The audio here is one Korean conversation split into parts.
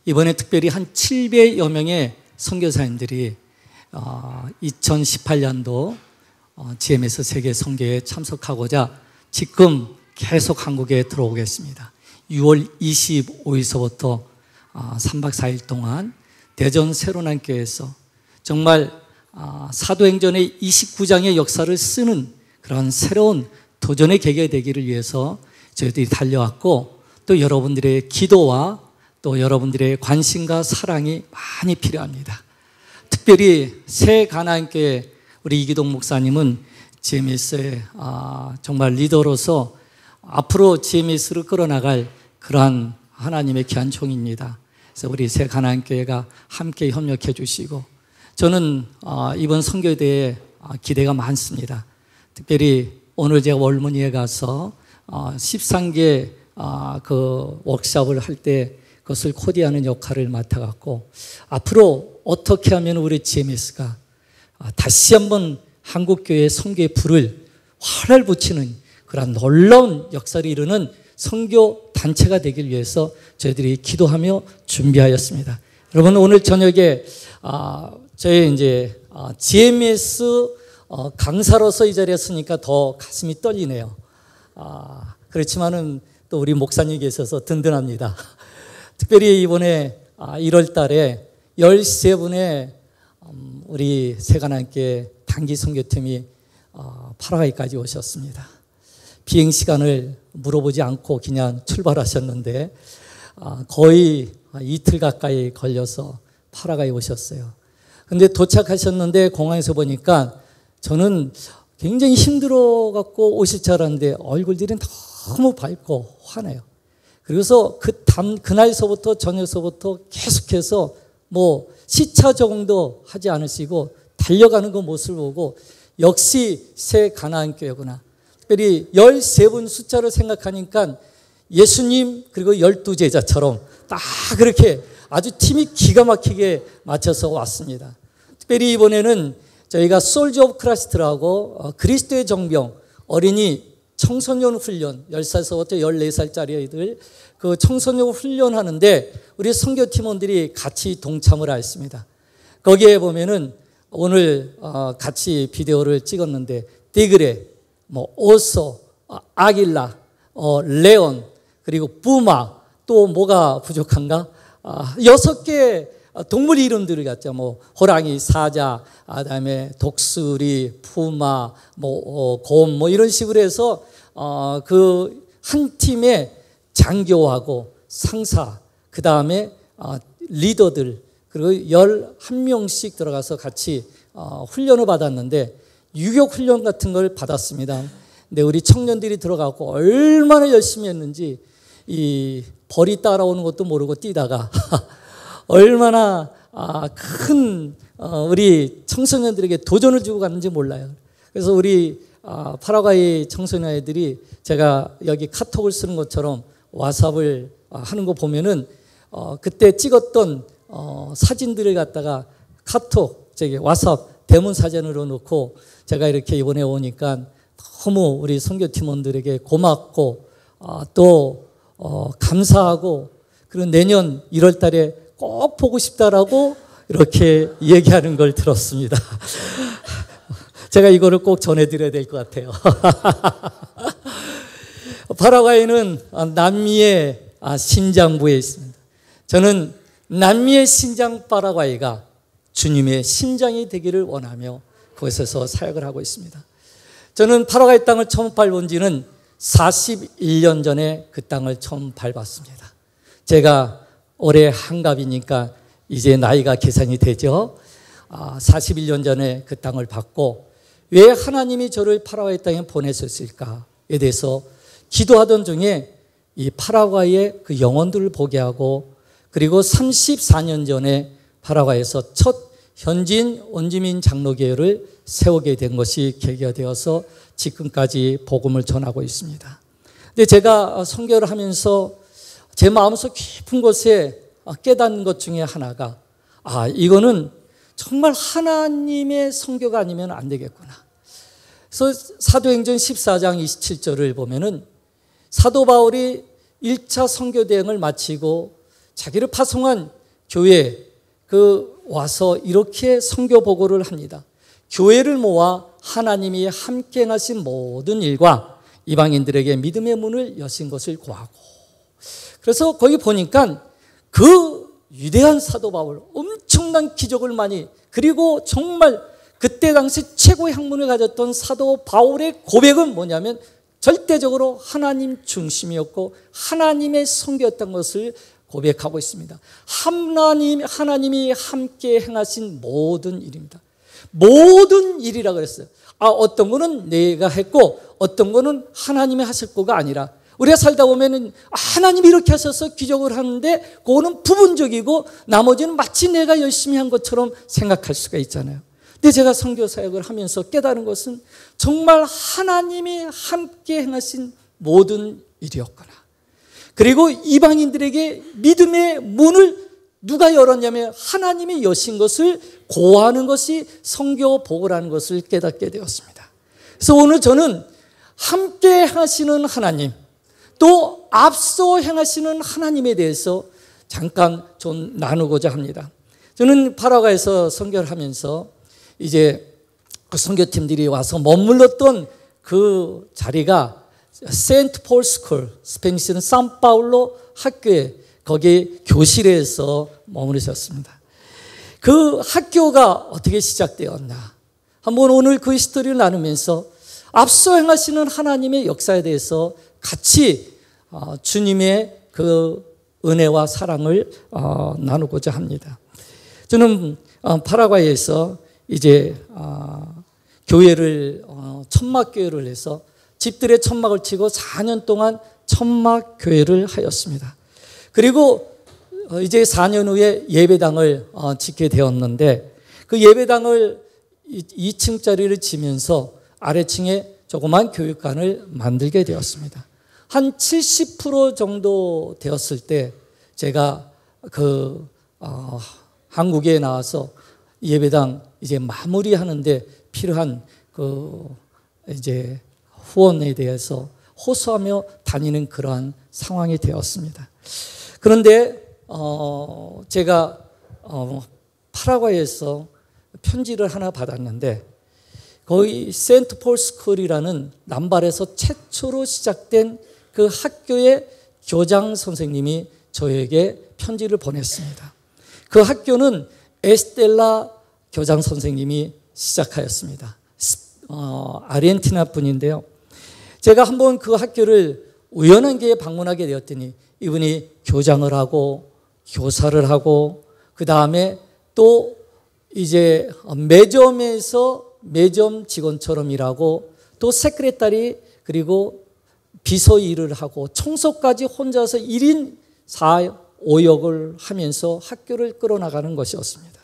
이번에 특별히 한 700여 명의 선교사님들이 2018년도 GMS 세계 선교에 참석하고자 지금 계속 한국에 들어오겠습니다. 6월 25일서부터 3박 4일 동안 대전 새로난교회에서 정말 사도행전의 29장의 역사를 쓰는 그런 새로운 도전의 계기가 되기를 위해서 저희들이 달려왔고, 또 여러분들의 기도와 또 여러분들의 관심과 사랑이 많이 필요합니다. 특별히 새 가나안교회 우리 이기동 목사님은 GMS의 정말 리더로서 앞으로 GMS를 끌어나갈 그러한 하나님의 귀한 종입니다. 그래서 우리 새 가나안교회가 함께 협력해 주시고, 저는 이번 선교대에 기대가 많습니다. 특별히 오늘 제가 월무니에 가서 13개 그 워크숍을 할 때 그것을 코디하는 역할을 맡아갖고, 앞으로 어떻게 하면 우리 GMS가 다시 한번 한국교회의 선교의 불을 활활 붙이는 그런 놀라운 역사를 이루는 선교 단체가 되길 위해서 저희들이 기도하며 준비하였습니다. 여러분, 오늘 저녁에 저희 이제 GMS 강사로서 이 자리에 서니까 더 가슴이 떨리네요. 그렇지만은 또 우리 목사님이 계셔서 든든합니다. 특별히 이번에 1월 달에 13분의 우리 새가나안교회 단기 선교팀이 파라과이까지 오셨습니다. 비행 시간을 물어보지 않고 그냥 출발하셨는데 거의 이틀 가까이 걸려서 파라과이 오셨어요. 근데 도착하셨는데 공항에서 보니까 저는 굉장히 힘들어갖고 오실 줄 알았는데 얼굴들이 너무 밝고 환해요. 그래서 그날서부터 저녁서부터 계속해서 뭐 시차 적응도 하지 않으시고 달려가는 그 모습을 보고 역시 새 가나안교회구나. 특별히 13분 숫자를 생각하니까 예수님 그리고 12제자처럼 딱 그렇게 아주 팀이 기가 막히게 맞춰서 왔습니다. 특별히 이번에는 저희가 솔저 오브 크라이스트라고 그리스도의 정병 어린이 청소년 훈련 10살서부터 14살짜리 아이들 그 청소년 훈련하는데 우리 선교팀원들이 같이 동참을 하였습니다. 거기에 보면은 오늘 같이 비디오를 찍었는데 디그레, 오소, 아길라, 레온, 그리고 부마, 또 뭐가 부족한가? 6개 동물 이름들을 갖죠. 호랑이, 사자, 그다음에 독수리, 푸마, 곰, 이런 식으로 해서 그 한 팀에 장교하고 상사, 그 다음에 리더들, 그리고 11명씩 들어가서 같이 훈련을 받았는데 유격 훈련 같은 걸 받았습니다. 근데 우리 청년들이 들어가고 얼마나 열심히 했는지 이 벌이 따라오는 것도 모르고 뛰다가 얼마나 큰 우리 청소년들에게 도전을 주고 갔는지 몰라요. 그래서 우리 파라과이 청소년 애들이 제가 여기 카톡을 쓰는 것처럼 왓삽을 하는 거 보면은 그때 찍었던 사진들을 갖다가 카톡, 왓삽 대문 사진으로 놓고 제가 이렇게 이번에 오니까 너무 우리 선교팀원들에게 고맙고 또 감사하고, 그리고 내년 1월 달에 꼭 보고 싶다라고 이렇게 얘기하는 걸 들었습니다. 제가 이거를 꼭 전해드려야 될 것 같아요. 파라과이는 남미의 심장부에 있습니다. 저는 남미의 심장 파라과이가 주님의 심장이 되기를 원하며 그곳에서 사역을 하고 있습니다. 저는 파라과이 땅을 처음 밟은 지는 41년 전에 그 땅을 처음 밟았습니다. 제가 올해 한갑이니까 이제 나이가 계산이 되죠. 41년 전에 그 땅을 밟고 왜 하나님이 저를 파라과이 땅에 보내셨을까에 대해서 기도하던 중에 이 파라과이의 그 영혼들을 보게 하고, 그리고 34년 전에 파라과이에서 첫 현지인 원주민 장로교회를 세우게 된 것이 계기가 되어서 지금까지 복음을 전하고 있습니다. 근데 제가 선교를 하면서 제 마음속 깊은 곳에 깨닫는 것 중에 하나가 이거는 정말 하나님의 선교가 아니면 안 되겠구나. 그래서 사도행전 14장 27절을 보면은 사도 바울이 1차 선교 대행을 마치고 자기를 파송한 교회 와서 이렇게 선교 보고를 합니다. 교회를 모아 하나님이 함께 하신 모든 일과 이방인들에게 믿음의 문을 여신 것을 고하고. 그래서 거기 보니까 그 위대한 사도 바울, 엄청난 기적을 많이, 그리고 정말 그때 당시 최고의 학문을 가졌던 사도 바울의 고백은 뭐냐면 절대적으로 하나님 중심이었고 하나님의 선교였던 것을 고백하고 있습니다. 하나님이 함께 행하신 모든 일입니다. 모든 일이라 그랬어요. 어떤 거는 내가 했고 어떤 거는 하나님이 하셨고가 아니라, 우리가 살다 보면은 하나님이 이렇게 하셔서 기적을 하는데 그거는 부분적이고 나머지는 마치 내가 열심히 한 것처럼 생각할 수가 있잖아요. 근데 제가 선교 사역을 하면서 깨달은 것은 정말 하나님이 함께 행하신 모든 일이었구나. 그리고 이방인들에게 믿음의 문을 누가 열었냐면 하나님이 여신 것을 고하는 것이 선교 보고라는 것을 깨닫게 되었습니다. 그래서 오늘 저는 함께 하시는 하나님, 또 앞서 행하시는 하나님에 대해서 잠깐 좀 나누고자 합니다. 저는 파라과에서 선교를 하면서 이제 그 선교팀들이 와서 머물렀던 그 자리가 세인트 폴 스쿨, 스페니시는 산파울로 학교에, 거기 교실에서 머무르셨습니다. 그 학교가 어떻게 시작되었나, 한번 오늘 그 히스토리를 나누면서 앞서 행하시는 하나님의 역사에 대해서 같이 주님의 그 은혜와 사랑을 나누고자 합니다. 저는 파라과이에서 이제 교회를 천막교회를 해서 집들의 천막을 치고 4년 동안 천막교회를 하였습니다. 그리고 이제 4년 후에 예배당을 짓게 되었는데, 그 예배당을 2층짜리를 지면서 아래층에 조그만 교육관을 만들게 되었습니다. 한 70% 정도 되었을 때 제가 한국에 나와서 예배당 이제 마무리하는데 필요한 이제 후원에 대해서 호소하며 다니는 그러한 상황이 되었습니다. 그런데 제가 파라과이에서 편지를 하나 받았는데, 거기 세인트 폴 스쿨이라는 남발에서 최초로 시작된 그 학교의 교장 선생님이 저에게 편지를 보냈습니다. 그 학교는 에스텔라 교장 선생님이 시작하였습니다. 아르헨티나 분인데요. 제가 한번 그 학교를 우연한 기회에 방문하게 되었더니 이분이 교장을 하고 교사를 하고, 그 다음에 또 이제 매점에서 매점 직원처럼 일하고, 또 세크레타리, 그리고 비서 일을 하고 청소까지 혼자서 1인 4, 5역을 하면서 학교를 끌어나가는 것이었습니다.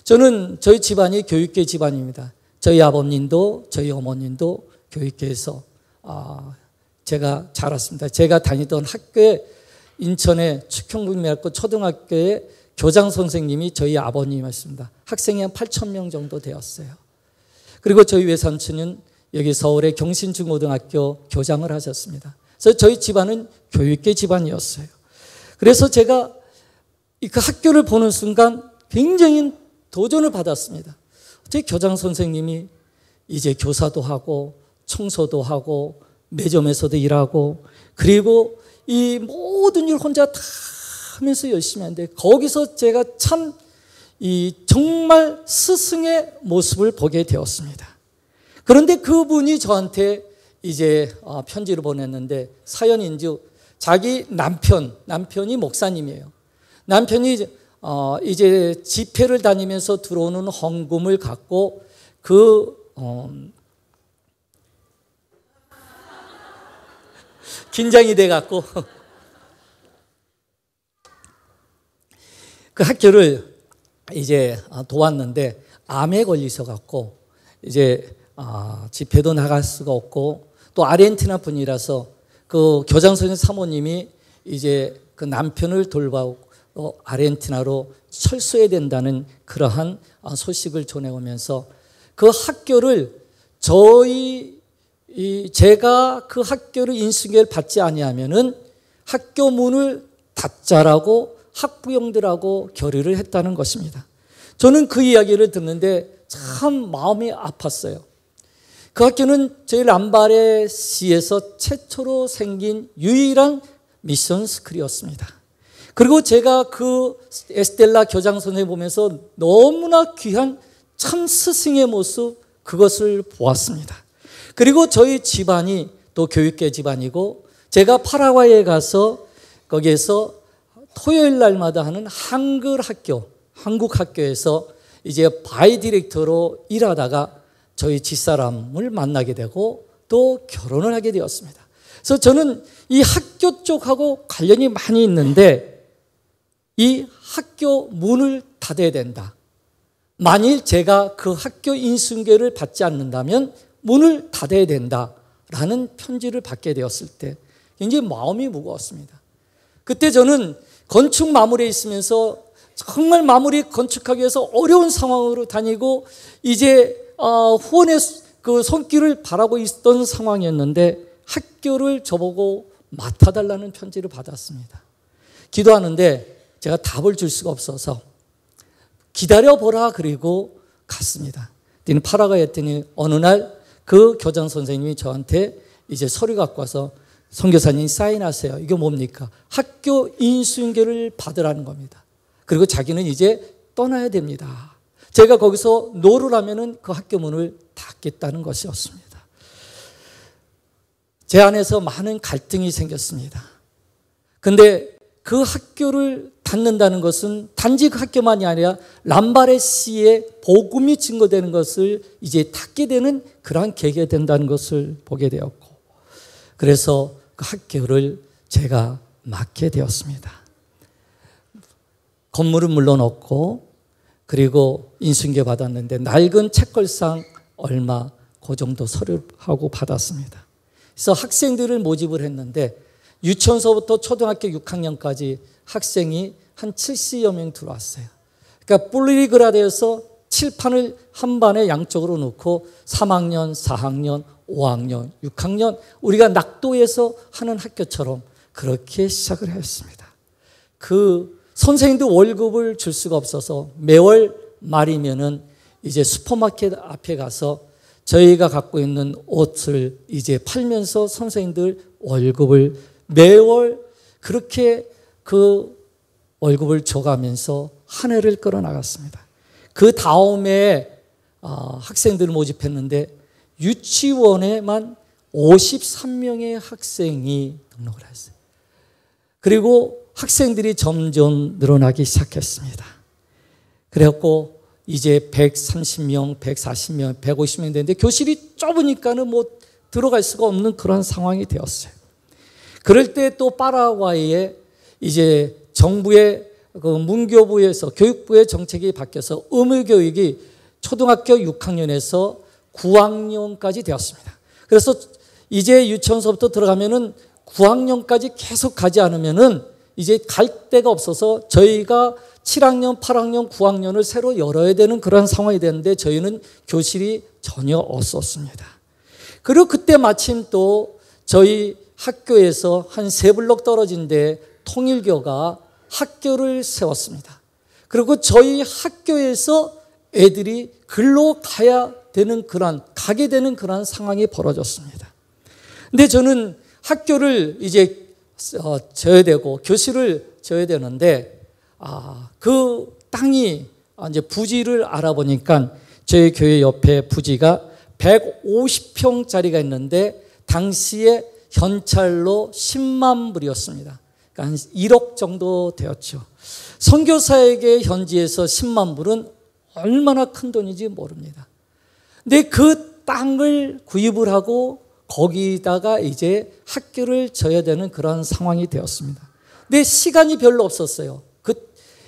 저는 저희 집안이 교육계 집안입니다. 저희 아버님도 저희 어머님도 교육계에서 제가 자랐습니다. 제가 다니던 학교에, 인천의 축형국민학교 초등학교의 교장 선생님이 저희 아버님이었습니다. 학생이 한 8,000명 정도 되었어요. 그리고 저희 외삼촌은 여기 서울의 경신중고등학교 교장을 하셨습니다. 그래서 저희 집안은 교육계 집안이었어요. 그래서 제가 그 학교를 보는 순간 굉장히 도전을 받았습니다. 제 교장 선생님이 이제 교사도 하고 청소도 하고 매점에서도 일하고, 그리고 이 모든 일 혼자 다 하면서 열심히 하는데, 거기서 제가 참 정말 스승의 모습을 보게 되었습니다. 그런데 그분이 저한테 이제 편지를 보냈는데, 사연인지 자기 남편이 목사님이에요. 남편이 이제 집회를 다니면서 들어오는 헌금을 갖고 긴장이 돼 갖고 그 학교를 이제 도왔는데 암에 걸리셔 갖고 이제 집회도 나갈 수가 없고, 또 아르헨티나 분이라서 그 교장 선생님 사모님이 이제 그 남편을 돌보고 아르헨티나로 철수해야 된다는 그러한 소식을 전해오면서 그 학교를 제가 그 학교를 인수계를 받지 아니하면은 학교 문을 닫자라고 학부형들하고 결의를 했다는 것입니다. 저는 그 이야기를 듣는데 참 마음이 아팠어요. 그 학교는 저희 람바레시에서 최초로 생긴 유일한 미션 스쿨이었습니다. 그리고 제가 그 에스텔라 교장 선생님 보면서 너무나 귀한 참 스승의 모습, 그것을 보았습니다. 그리고 저희 집안이 또 교육계 집안이고, 제가 파라과이에 가서 거기에서 토요일 날마다 하는 한글 학교, 한국 학교에서 이제 바이 디렉터로 일하다가 저희 집사람을 만나게 되고 또 결혼을 하게 되었습니다. 그래서 저는 이 학교 쪽하고 관련이 많이 있는데, 이 학교 문을 닫아야 된다. 만일 제가 그 학교 인수인계를 받지 않는다면 문을 닫아야 된다라는 편지를 받게 되었을 때 굉장히 마음이 무거웠습니다. 그때 저는 건축 마무리에 있으면서 정말 마무리 건축하기 위해서 어려운 상황으로 다니고 이제 후원의 그 손길을 바라고 있던 상황이었는데 학교를 저보고 맡아달라는 편지를 받았습니다. 기도하는데 제가 답을 줄 수가 없어서 기다려보라 그리고 갔습니다. 그때는 파라과이에 했더니 어느 날 그 교장 선생님이 저한테 이제 서류 갖고 와서 선교사님 사인하세요. 이게 뭡니까? 학교 인수인계를 받으라는 겁니다. 그리고 자기는 이제 떠나야 됩니다. 제가 거기서 노를 하면은 그 학교 문을 닫겠다는 것이었습니다. 제 안에서 많은 갈등이 생겼습니다. 근데 그 학교를 닫는다는 것은 단지 그 학교만이 아니라 람바레시의 복음이 증거되는 것을 이제 닫게 되는 그러한 계기가 된다는 것을 보게 되었고, 그래서 그 학교를 제가 맡게 되었습니다. 건물은 물론 없고, 그리고 인수인계 받았는데 낡은 책걸상 얼마 그 정도 서류하고 받았습니다. 그래서 학생들을 모집을 했는데 유치원서부터 초등학교 6학년까지 학생이 한 70여 명 들어왔어요. 그러니까 폴리그라드에서 칠판을 한 반에 양쪽으로 놓고 3학년, 4학년, 5학년, 6학년 우리가 낙도에서 하는 학교처럼 그렇게 시작을 했습니다. 그 선생님도 월급을 줄 수가 없어서 매월 말이면은 이제 슈퍼마켓 앞에 가서 저희가 갖고 있는 옷을 이제 팔면서 선생님들 월급을 매월 그렇게 그 월급을 줘가면서 한 해를 끌어나갔습니다. 그 다음에 학생들을 모집했는데 유치원에만 53명의 학생이 등록을 했어요. 그리고 학생들이 점점 늘어나기 시작했습니다. 그래갖고 이제 130명, 140명, 150명 되는데 교실이 좁으니까는 뭐 들어갈 수가 없는 그런 상황이 되었어요. 그럴 때 또 파라과이에 이제 정부의 그 문교부에서 교육부의 정책이 바뀌어서 의무교육이 초등학교 6학년에서 9학년까지 되었습니다. 그래서 이제 유치원서부터 들어가면은 9학년까지 계속 가지 않으면은 이제 갈 데가 없어서 저희가 7학년, 8학년, 9학년을 새로 열어야 되는 그런 상황이 되는데 저희는 교실이 전혀 없었습니다. 그리고 그때 마침 또 저희 학교에서 한 3블록 떨어진 데 통일교가 학교를 세웠습니다. 그리고 저희 학교에서 애들이 글로 가게 되는 그런 상황이 벌어졌습니다. 근데 저는 학교를 이제 져야 되고 교실을 져야 되는데 그 땅이 이제 부지를 알아보니까 저희 교회 옆에 부지가 150평짜리가 있는데 당시에 현찰로 10만 불이었습니다. 그러니까 한 1억 정도 되었죠. 선교사에게 현지에서 10만 불은 얼마나 큰 돈인지 모릅니다. 근데 그 땅을 구입을 하고 거기다가 이제 학교를 져야 되는 그런 상황이 되었습니다. 근데 시간이 별로 없었어요.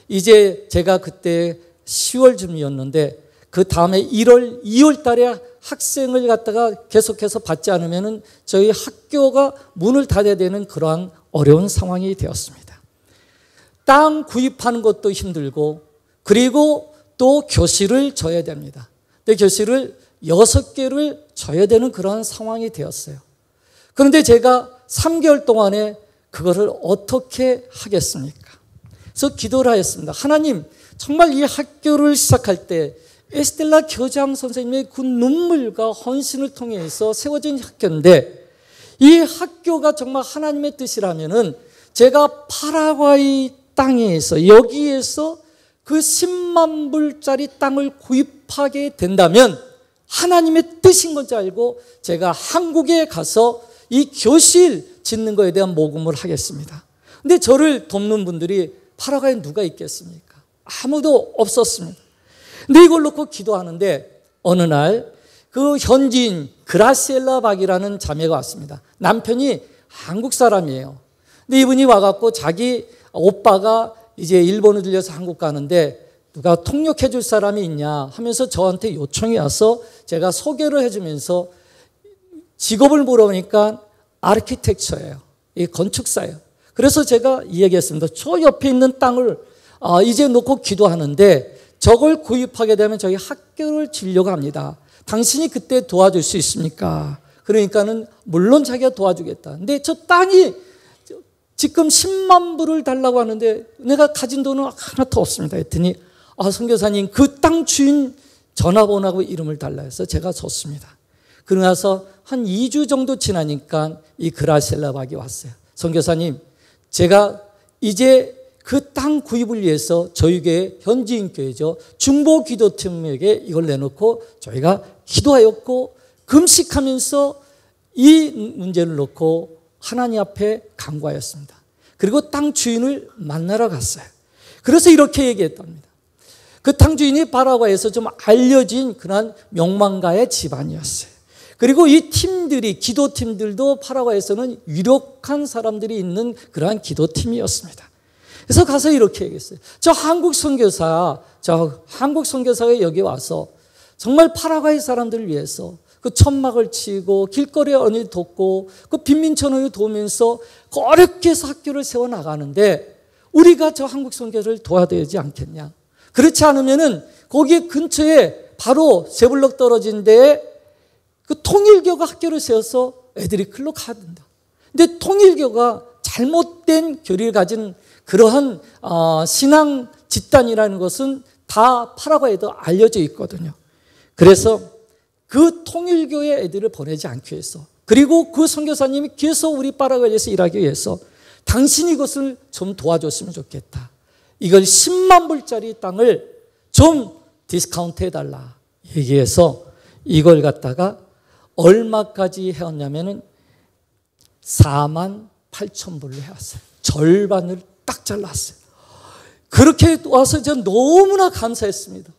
이제 제가 그때 10월쯤이었는데 그 다음에 1월, 2월 달에 학생을 갖다가 계속해서 받지 않으면은 저희 학교가 문을 닫아야 되는 그러한 어려운 상황이 되었습니다. 땅 구입하는 것도 힘들고 그리고 또 교실을 져야 됩니다. 근데 교실을 6개를 져야 되는 그런 상황이 되었어요. 그런데 제가 3개월 동안에 그거를 어떻게 하겠습니까? 그래서 기도를 하였습니다. 하나님, 정말 이 학교를 시작할 때 에스텔라 교장 선생님의 그 눈물과 헌신을 통해서 세워진 학교인데, 이 학교가 정말 하나님의 뜻이라면은 제가 파라과이 땅에서, 여기에서 그 10만 불짜리 땅을 구입하게 된다면 하나님의 뜻인 건지 알고 제가 한국에 가서 이 교실 짓는 거에 대한 모금을 하겠습니다. 근데 저를 돕는 분들이 파라과이에 누가 있겠습니까? 아무도 없었습니다. 근데 이걸 놓고 기도하는데 어느 날 그 현지인 그라시엘라 박이라는 자매가 왔습니다. 남편이 한국 사람이에요. 근데 이분이 와갖고 자기 오빠가 이제 일본을 들려서 한국 가는데 누가 통역해 줄 사람이 있냐 하면서 저한테 요청이 와서 제가 소개를 해주면서 직업을 물어보니까 아키텍처예요. 이 건축사예요. 그래서 제가 이야기했습니다. 저 옆에 있는 땅을 이제 놓고 기도하는데 저걸 구입하게 되면 저희 학교를 지으려고 합니다. 당신이 그때 도와줄 수 있습니까? 그러니까는 물론 자기가 도와주겠다. 근데 저 땅이 지금 10만 불을 달라고 하는데 내가 가진 돈은 하나도 없습니다. 했더니 선교사님 그 땅 주인 전화번호하고 이름을 달라 해서 제가 줬습니다. 그러고 나서 한 2주 정도 지나니까 이 그라셀라 박이 왔어요. 선교사님, 제가 이제 그 땅 구입을 위해서 저희 교회, 현지인 교회죠, 중보 기도팀에게 이걸 내놓고 저희가 기도하였고 금식하면서 이 문제를 놓고 하나님 앞에 간구하였습니다. 그리고 땅 주인을 만나러 갔어요. 그래서 이렇게 얘기했답니다. 그 땅 주인이 파라과이에서 좀 알려진 그런 명망가의 집안이었어요. 그리고 이 팀들이, 기도팀들도 파라과이에서는 유력한 사람들이 있는 그러한 기도팀이었습니다. 그래서 가서 이렇게 얘기했어요. 저 한국 선교사가 여기 와서 정말 파라과이 사람들을 위해서 그 천막을 치고 길거리에 언니 돕고 그 빈민촌을 도우면서 어렵게 해서 학교를 세워나가는데 우리가 저 한국 선교를 도와야 되지 않겠냐. 그렇지 않으면은 거기 근처에 바로 세 블럭 떨어진 데에 그 통일교가 학교를 세워서 애들이 글로 가야 된다. 근데 통일교가 잘못된 교리를 가진 그러한 신앙 집단이라는 것은 다 파라과이에도 알려져 있거든요. 그래서 그 통일교의 애들을 보내지 않기 위해서, 그리고 그 선교사님이 계속 우리 파라과이에서 일하기 위해서 당신이 이것을 좀 도와줬으면 좋겠다. 이걸 10만 불짜리 땅을 좀 디스카운트 해달라 얘기해서 이걸 갖다가 얼마까지 해왔냐면은 4만 8천 불로 해왔어요. 절반을 딱 잘랐어요. 그렇게 와서 전 너무나 감사했습니다.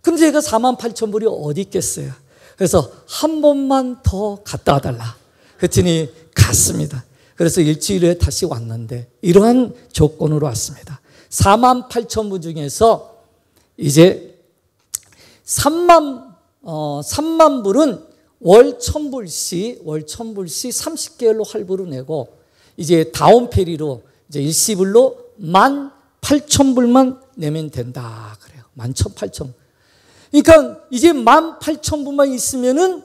근데 제가 4만 8천 불이 어디 있겠어요. 그래서 한 번만 더 갔다 와달라. 그랬더니 갔습니다. 그래서 일주일에 다시 왔는데 이러한 조건으로 왔습니다. 4만 8천 불 중에서 이제 3만 불은 월 1,000불씩 30개월로 할부로 내고 이제 다운페리로 이제 일시불로 18,000불만 내면 된다 그래요. 11,800. 그러니까 이제 18,000불만 있으면은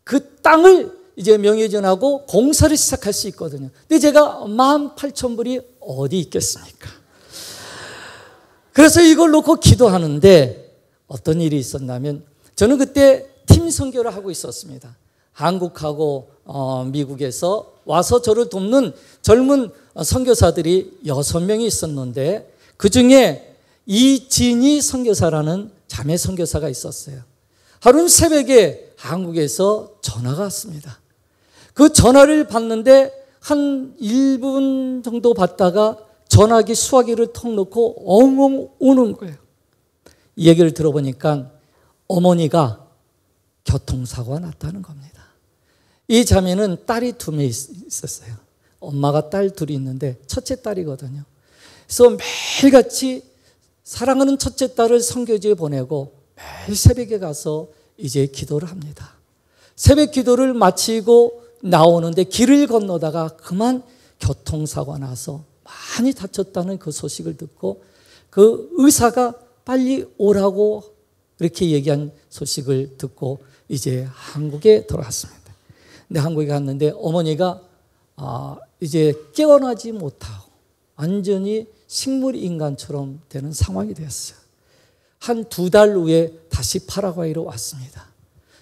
그 땅을 이제 명예전하고 공사를 시작할 수 있거든요. 근데 제가 18,000불이 어디 있겠습니까? 그래서 이걸 놓고 기도하는데 어떤 일이 있었냐면 저는 그때 팀 선교를 하고 있었습니다. 한국하고 미국에서 와서 저를 돕는 젊은 선교사들이 6명이 있었는데 그중에 이진희 선교사라는 자매 선교사가 있었어요. 하루는 새벽에 한국에서 전화가 왔습니다. 그 전화를 받는데 한 1분 정도 받다가 전화기 수화기를 턱 놓고 엉엉 우는 거예요. 이 얘기를 들어보니까 어머니가 교통사고가 났다는 겁니다. 이 자매는 딸이 2명 있었어요. 엄마가 딸 2이 있는데 첫째 딸이거든요. 그래서 매일같이 사랑하는 첫째 딸을 선교지에 보내고 매일 새벽에 가서 이제 기도를 합니다. 새벽 기도를 마치고 나오는데 길을 건너다가 그만 교통사고가 나서 많이 다쳤다는 그 소식을 듣고 그 의사가 빨리 오라고 이렇게 얘기한 소식을 듣고 이제 한국에 돌아왔습니다. 근데 한국에 갔는데 어머니가 이제 깨어나지 못하고 완전히 식물 인간처럼 되는 상황이 되었어요. 한 2달 후에 다시 파라과이로 왔습니다.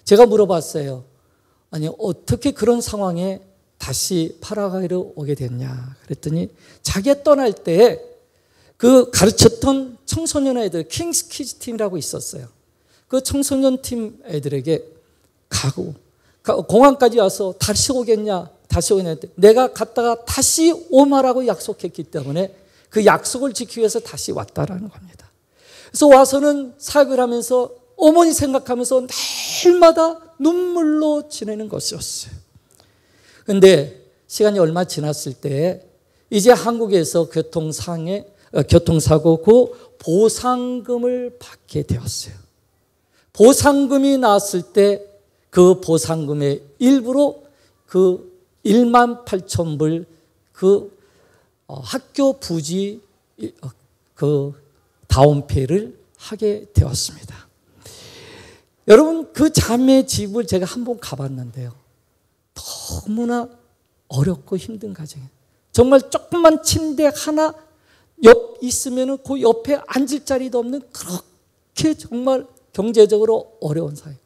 제가 물어봤어요. 아니, 어떻게 그런 상황에 다시 파라과이로 오게 됐냐 그랬더니 자기가 떠날 때 그 가르쳤던 청소년 애들, 킹스 키즈 팀이라고 있었어요. 그 청소년 팀 애들에게 가고 공항까지 와서 다시 오겠냐, 다시 오겠냐 했더니 내가 갔다가 다시 오마라고 약속했기 때문에 그 약속을 지키기 위해서 다시 왔다라는 겁니다. 그래서 와서는 사역을 하면서 어머니 생각하면서 날마다 눈물로 지내는 것이었어요. 그런데 시간이 얼마 지났을 때 이제 한국에서 교통사고 그 보상금을 받게 되었어요. 보상금이 나왔을 때 그 보상금의 일부로 그 18,000불 그 학교 부지 그 다운페이를 하게 되었습니다. 여러분, 그 자매 집을 제가 한번 가봤는데요. 너무나 어렵고 힘든 가정이에요. 정말 조그만 침대 하나 옆 있으면 그 옆에 앉을 자리도 없는 그렇게 정말 경제적으로 어려운 사회.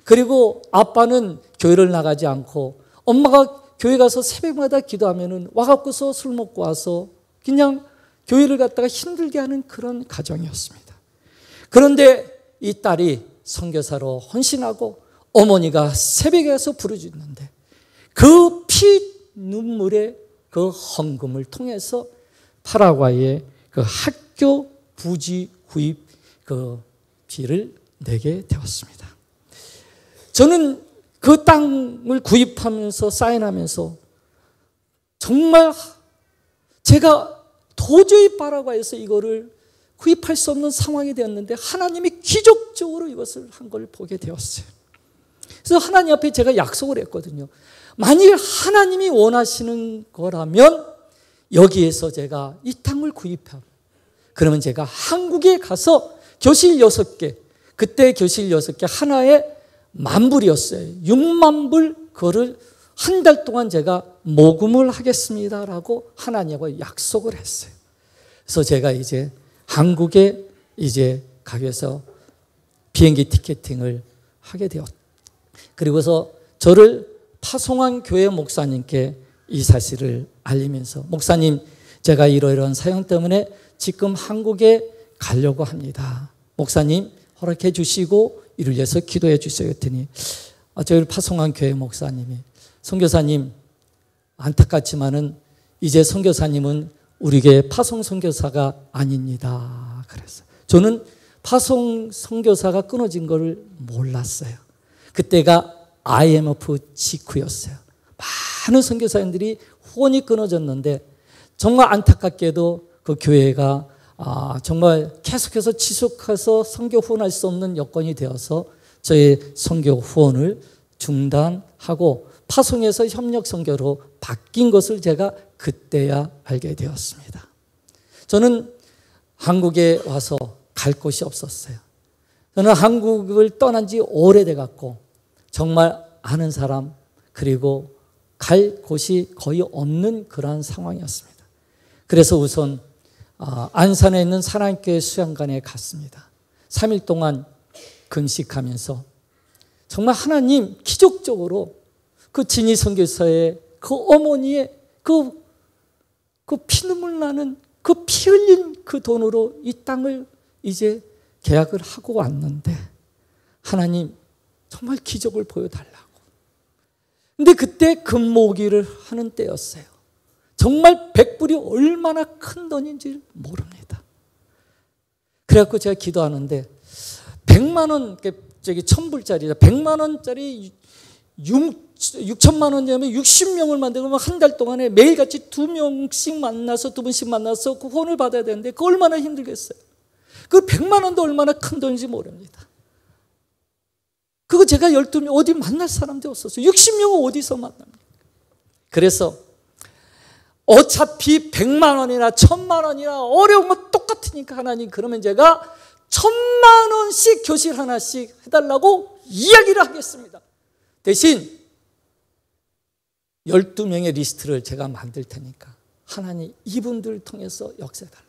그리고 아빠는 교회를 나가지 않고 엄마가 교회 가서 새벽마다 기도하면 와갖고서 술 먹고 와서 그냥 교회를 갔다가 힘들게 하는 그런 가정이었습니다. 그런데 이 딸이 선교사로 헌신하고 어머니가 새벽에 가서 부르짖는데 그 피 눈물의 그 헌금을 통해서 파라과이의 그 학교 부지 구입 그 비를 내게 되었습니다. 저는 그 땅을 구입하면서 사인하면서 정말 제가 도저히 파라과이에서 이거를 구입할 수 없는 상황이 되었는데 하나님이 기적적으로 이것을 한 걸 보게 되었어요. 그래서 하나님 앞에 제가 약속을 했거든요. 만일 하나님이 원하시는 거라면 여기에서 제가 이 땅을 구입하면 그러면 제가 한국에 가서 교실 6개, 그때 교실 6개 하나에 10,000불이었어요. 60,000불 그거를 한 달 동안 제가 모금을 하겠습니다라고 하나님과 약속을 했어요. 그래서 제가 이제 한국에 이제 가기 위해서 비행기 티켓팅을 하게 되었죠. 그리고서 저를 파송한 교회 목사님께 이 사실을 알리면서 목사님, 제가 이러이러한 사연 때문에 지금 한국에 가려고 합니다. 목사님 허락해 주시고 이를 위해서 기도해 주세요 했더니 저희를 파송한 교회 목사님이 선교사님 안타깝지만은 이제 선교사님은 우리 교회 파송 선교사가 아닙니다. 그래서 저는 파송 선교사가 끊어진 걸 몰랐어요. 그때가 IMF 직후였어요. 많은 선교사님들이 후원이 끊어졌는데 정말 안타깝게도 그 교회가 정말 계속해서 지속해서 선교 후원할 수 없는 여건이 되어서 저희 선교 후원을 중단하고 파송에서 협력 선교로 바뀐 것을 제가 그때야 알게 되었습니다. 저는 한국에 와서 갈 곳이 없었어요. 저는 한국을 떠난 지 오래돼 갖고 정말 아는 사람 그리고 갈 곳이 거의 없는 그러한 상황이었습니다. 그래서 우선 안산에 있는 사랑교회 수양관에 갔습니다. 3일 동안 금식하면서 정말 하나님 기적적으로 그 진희 선교사의 그 어머니의 그 피눈물 나는 그 피 흘린 그 돈으로 이 땅을 이제 계약을 하고 왔는데 하나님 정말 기적을 보여달라고. 근데 그때 금모기를 하는 때였어요. 정말 100불이 얼마나 큰 돈인지 모릅니다. 그래갖고 제가 기도하는데 100만 원, 저기 1,000불짜리, 100만 원짜리 6천만 원이면 60명을 만들고 한 달 동안에 매일같이 2명씩 만나서 2분씩 만나서 그 후원을 받아야 되는데 그 얼마나 힘들겠어요. 그 100만 원도 얼마나 큰 돈인지 모릅니다. 그거 제가 12명 어디 만날 사람도 없었어요. 60명은 어디서 만납니까? 그래서 어차피 100만 원이나 1,000만 원이나 어려운 건 똑같으니까 하나님 그러면 제가 1,000만 원씩 교실 하나씩 해달라고 이야기를 하겠습니다. 대신 12명의 리스트를 제가 만들 테니까 하나님 이분들을 통해서 역사해달라.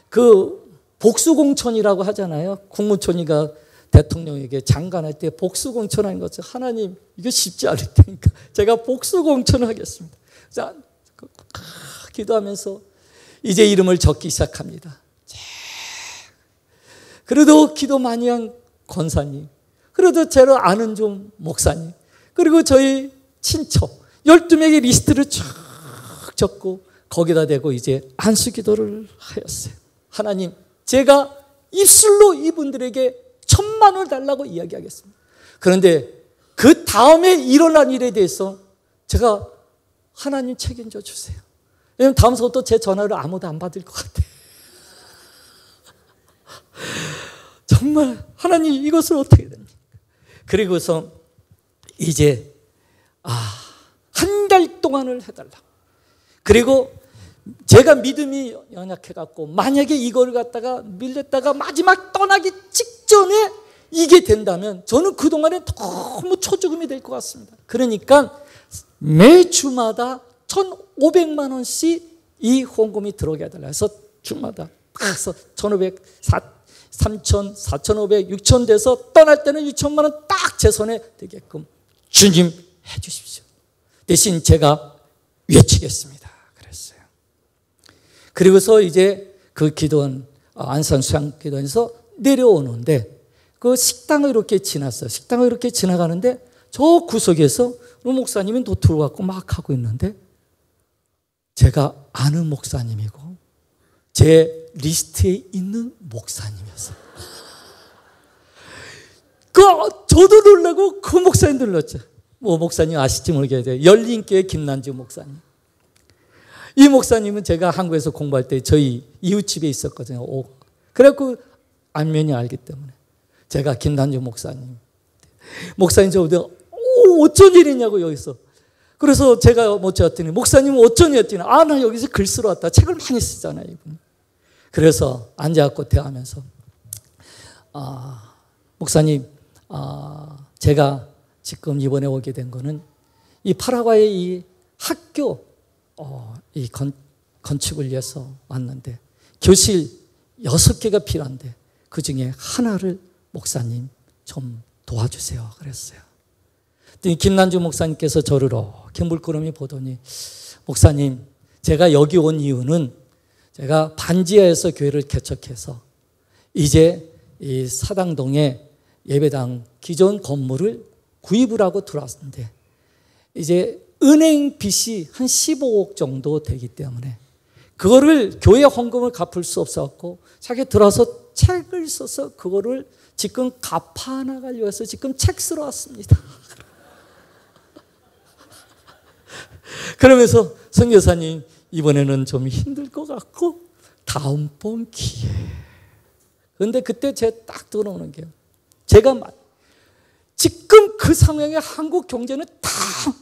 그 복수공천이라고 하잖아요. 국무총리가 대통령에게 장관할 때 복수공천하는 것을 하나님 이거 쉽지 않을 테니까 제가 복수공천을 하겠습니다. 자, 기도하면서 이제 이름을 적기 시작합니다. 그래도 기도 많이 한 권사님, 그래도 제가 아는 좀 목사님, 그리고 저희 친척 12명의 리스트를 쭉 적고 거기다 대고 이제 안수기도를 하였어요. 하나님, 제가 입술로 이분들에게 1,000만 원을 달라고 이야기하겠습니다. 그런데 그 다음에 일어난 일에 대해서 제가 하나님 책임져 주세요. 왜냐하면 다음부터 제 전화를 아무도 안 받을 것 같아요. 정말 하나님 이것을 어떻게 됩니까? 그리고서 이제 한 달 동안을 해달라고. 그리고 제가 믿음이 연약해갖고 만약에 이걸 갖다가 밀렸다가 마지막 떠나기 직전에 이게 된다면 저는 그동안에 너무 초죽음이 될 것 같습니다. 그러니까 매주마다 1,500만 원씩 이 후원금이 들어오게 해달라 해서 주마다 해서 1,500, 3,000, 4,500, 6,000 돼서 떠날 때는 6,000만 원 딱 제 손에 되게끔 주님 해 주십시오. 대신 제가 외치겠습니다. 그랬어요. 그리고서 이제 그 기도원 안산 수양기도원에서 내려오는데 그 식당을 이렇게 지났어요. 식당을 이렇게 지나가는데 저 구석에서 목사님이 노트를 갖고 막 하고 있는데 제가 아는 목사님이고 제 리스트에 있는 목사님이었어요. 저도 놀라고 그 목사님 놀랐죠. 목사님 아실지 모르겠는데 열린교회 김난주 목사님. 이 목사님은 제가 한국에서 공부할 때 저희 이웃집에 있었거든요. 그래갖고 안면이 알기 때문에 제가 김난주 목사님 저 어쩐 일이냐고 여기서. 그래서 제가 모셨더니 목사님은 어쩐 일이었더니 나 여기서 글 쓰러 왔다. 책을 많이 쓰잖아요 이분. 그래서 앉아갖고 대화하면서 목사님 제가 지금 이번에 오게 된 거는 이 파라과이 이 학교 이 건축을 위해서 왔는데 교실 6개가 필요한데 그중에 하나를 목사님 좀 도와주세요 그랬어요. 김난주 목사님께서 저를 이렇게 물끄러미 보더니 목사님 제가 여기 온 이유는 제가 반지하에서 교회를 개척해서 이제 이 사당동에 예배당 기존 건물을 구입을 하고 들어왔는데 이제 은행 빚이 한 15억 정도 되기 때문에 그거를 교회 헌금을 갚을 수 없어갖고 자기 들어와서 책을 써서 그거를 지금 갚아 나가려고 해서 지금 책 쓰러 왔습니다. 그러면서 선교사님 이번에는 좀 힘들 것 같고 다음번 기회에. 그런데 그때 제가 딱 들어오는 게요. 제가 지금 그 상황에 한국 경제는 다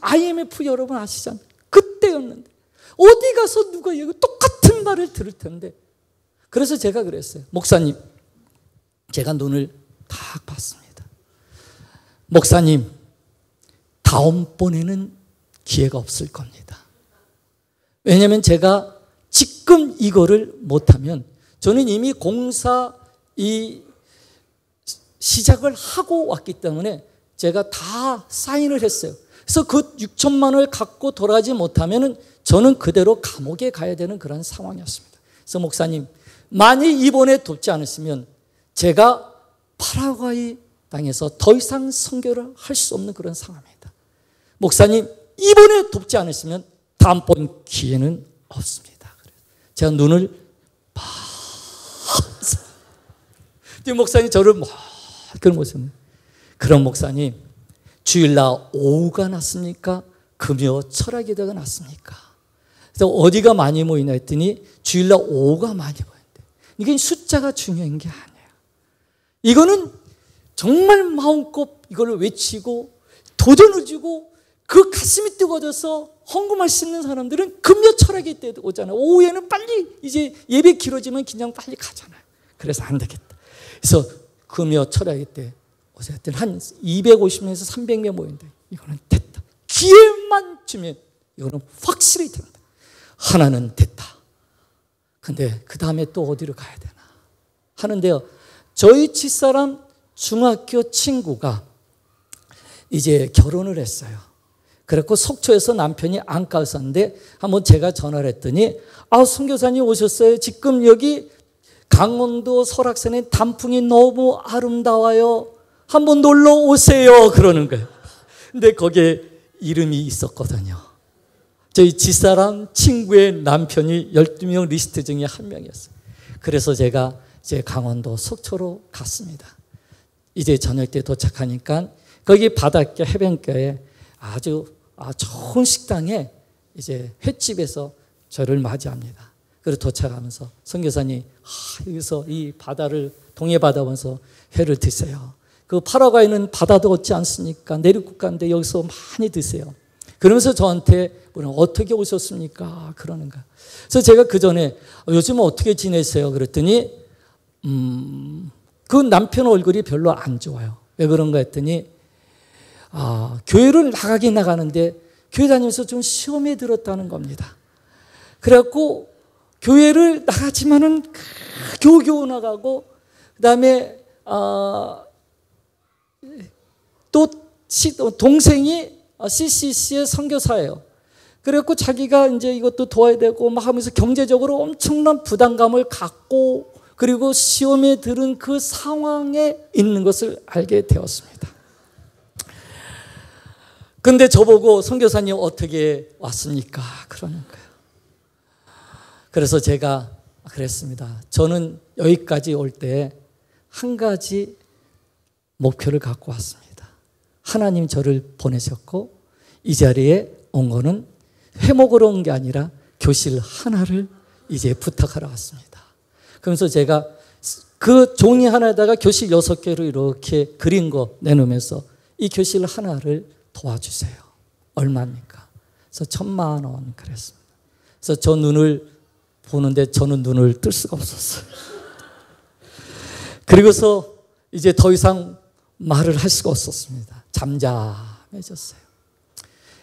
IMF 여러분 아시잖아요. 그때였는데 어디 가서 누가 이거 똑같은 말을 들을 텐데. 그래서 제가 그랬어요. 목사님, 제가 눈을 딱 봤습니다. 목사님, 다음번에는 기회가 없을 겁니다. 왜냐하면 제가 지금 이거를 못하면 저는 이미 공사 시작을 하고 왔기 때문에 제가 다 사인을 했어요. 그래서 그 6천만 원을 갖고 돌아가지 못하면 저는 그대로 감옥에 가야 되는 그런 상황이었습니다. 그래서 목사님, 만약 이번에 돕지 않으시면 제가 파라과이 땅에서 더 이상 선교를 할 수 없는 그런 상황입니다. 목사님, 이번에 돕지 않으시면 다음번 기회는 없습니다. 제가 눈을 봤어요. 목사님 저를 그런 모습. 그런 목사님, 주일날 오후가 낫습니까? 금요 철학기도가 낫습니까? 그래서 어디가 많이 모이나 했더니 주일날 오후가 많이 모였는데 이게 숫자가 중요한 게 아니에요. 이거는 정말 마음껏 이걸 외치고 도전을 주고 그 가슴이 뜨거워져서 헌금할 수 있는 사람들은 금요 철학기 때 오잖아요. 오후에는 빨리 이제 예배 길어지면 그냥 빨리 가잖아요. 그래서 안 되겠다. 그래서 금요 철학기 때 어쨌든 한 250명에서 300명 모였는데 이거는 됐다. 기회만 주면 이거는 확실히 된다. 하나는 됐다. 근데 그 다음에 또 어디로 가야 되나 하는데요. 저희 집사람 중학교 친구가 이제 결혼을 했어요. 그래서 속초에서 남편이 안과에 있었는데 한번 제가 전화를 했더니 선교사님 오셨어요. 지금 여기 강원도 설악산에 단풍이 너무 아름다워요. 한번 놀러 오세요. 그러는 거예요. 근데 거기에 이름이 있었거든요. 저희 집사람 친구의 남편이 12명 리스트 중에 한 명이었어요. 그래서 제가 이제 강원도 속초로 갔습니다. 이제 저녁 때 도착하니까 거기 바닷가 해변가에 아주 좋은 식당에 이제 횟집에서 저를 맞이합니다. 그리고 도착하면서 선교사님 여기서 이 바다를 동해 바다 보면서 회를 드세요. 그 파라과이는 바다도 없지 않습니까? 내륙국가인데 여기서 많이 드세요. 그러면서 저한테 어떻게 오셨습니까? 그러는가. 그래서 제가 그 전에 요즘은 어떻게 지내세요? 그랬더니 그 남편 얼굴이 별로 안 좋아요. 왜 그런가 했더니 교회를 나가긴 나가는데 교회 다니면서 좀 시험에 들었다는 겁니다. 그래갖고 교회를 나가지만은 겨우겨우 나가고 그다음에 또 동생이 CCC의 선교사예요. 그래갖고 자기가 이제 이것도 도와야 되고 막 하면서 경제적으로 엄청난 부담감을 갖고 그리고 시험에 들은 그 상황에 있는 것을 알게 되었습니다. 근데 저보고 선교사님 어떻게 왔습니까? 그러는 거예요. 그래서 제가 그랬습니다. 저는 여기까지 올 때 한 가지 목표를 갖고 왔습니다. 하나님 저를 보내셨고 이 자리에 온 거는 회 먹으러 온 게 아니라 교실 하나를 이제 부탁하러 왔습니다. 그러면서 제가 그 종이 하나에다가 교실 6개로 이렇게 그린 거 내놓으면서 이 교실 하나를 도와주세요. 얼마입니까? 그래서 1,000만 원 그랬습니다. 그래서 저 눈을 보는데 저는 눈을 뜰 수가 없었어요. 그리고서 이제 더 이상 말을 할 수가 없었습니다. 잠잠해졌어요.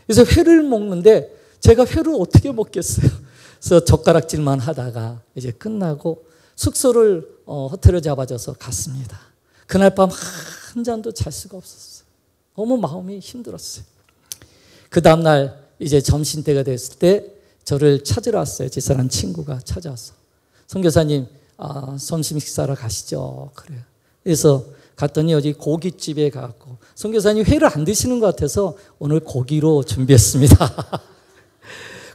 그래서 회를 먹는데 제가 회를 어떻게 먹겠어요? 그래서 젓가락질만 하다가 이제 끝나고 숙소를 호텔을 잡아줘서 갔습니다. 그날 밤 한 잔도 잘 수가 없었어요. 너무 마음이 힘들었어요. 그 다음날 이제 점심때가 됐을 때 저를 찾으러 왔어요. 집사람 친구가 찾아왔어. 선교사님 점심 식사하러 가시죠. 그래요. 그래서 갔더니 어디 고깃집에 가고 선교사님 회를 안 드시는 것 같아서 오늘 고기로 준비했습니다.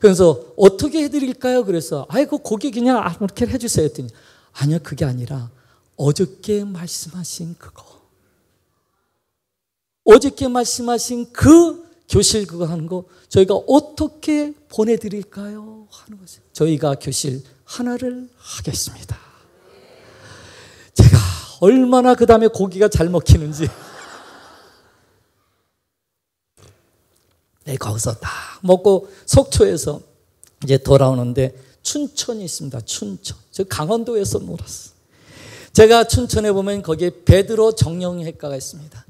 그래서 어떻게 해드릴까요? 그래서 그 고기 그냥 이렇게 해주세요 했더니 아니요 그게 아니라 어저께 말씀하신 그거 어저께 말씀하신 그 교실 그거 하는 거 저희가 어떻게 보내드릴까요? 하는 거죠. 저희가 교실 하나를 하겠습니다. 제가 얼마나 그 다음에 고기가 잘 먹히는지 네, 거기서 딱 먹고 속초에서 이제 돌아오는데 춘천이 있습니다. 춘천. 저 강원도에서 놀았어요. 제가 춘천에 보면 거기에 베드로 정형외과가 있습니다.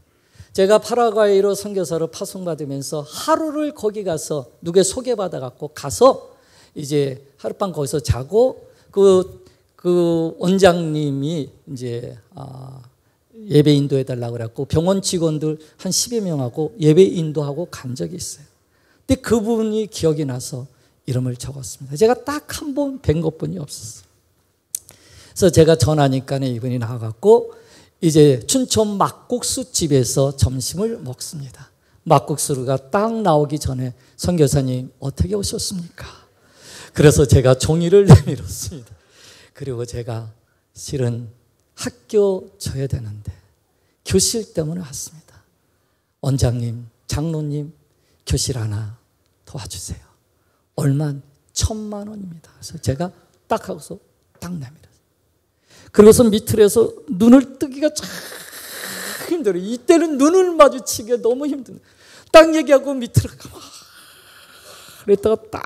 제가 파라과이로 선교사로 파송받으면서 하루를 거기 가서 누구의 소개받아갖고 가서 이제 하룻밤 거기서 자고 그 원장님이 이제 예배 인도해달라고 그랬고 병원 직원들 한 10여 명하고 예배 인도하고 간 적이 있어요. 근데 그분이 기억이 나서 이름을 적었습니다. 제가 딱 한 번 뵌 것뿐이 없었어요. 그래서 제가 전화하니까 이분이 나와갖고 이제 춘천 막국수 집에서 점심을 먹습니다. 막국수가 딱 나오기 전에 선교사님 어떻게 오셨습니까? 그래서 제가 종이를 내밀었습니다. 그리고 제가 실은 학교 줘야 되는데 교실 때문에 왔습니다. 원장님, 장로님 교실 하나 도와주세요. 얼마? 1,000만 원입니다. 그래서 제가 딱 하고서 딱 내밀었어요. 그러고서 밑으로서 눈을 뜨기가 참 힘들어요. 이때는 눈을 마주치기가 너무 힘들어요. 딱 얘기하고 밑으로 가만 그랬다가 딱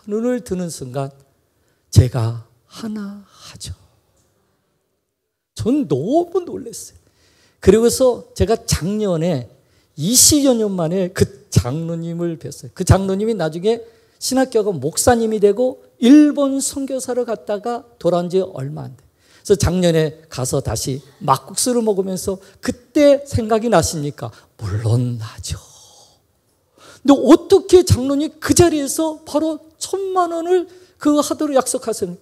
눈을 뜨는 순간 제가 하나 하죠. 전 너무 놀랐어요. 그리고서 제가 작년에 20여 년 만에 그 장로님을 뵀어요. 그 장로님이 나중에 신학교가 목사님이 되고 일본 선교사를 갔다가 돌아온 지 얼마 안 돼. 그래서 작년에 가서 다시 막국수를 먹으면서 그때 생각이 나십니까? 물론 나죠. 근데 어떻게 장로님 그 자리에서 바로 1,000만 원을 그거 하도록 약속하셨습니까?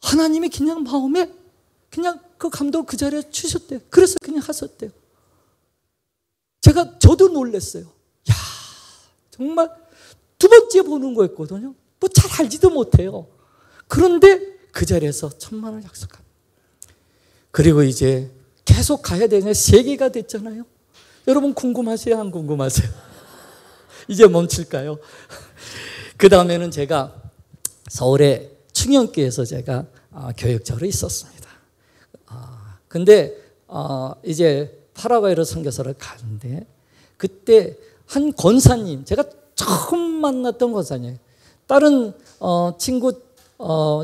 하나님이 그냥 마음에 그냥 그 감동을 그 자리에 주셨대요. 그래서 그냥 하셨대요. 저도 놀랐어요. 야, 정말 두 번째 보는 거였거든요. 뭐 잘 알지도 못해요. 그런데 그 자리에서 1,000만 원을 약속합니다. 그리고 이제 계속 가야 되냐? 3개가 됐잖아요. 여러분 궁금하세요? 안 궁금하세요? 이제 멈출까요? 그 다음에는 제가 서울의 충영교회에서 제가 교역자로 있었습니다. 근데 이제 파라과이로 선교사를 가는데 그때 한 권사님, 제가 처음 만났던 권사님, 다른 친구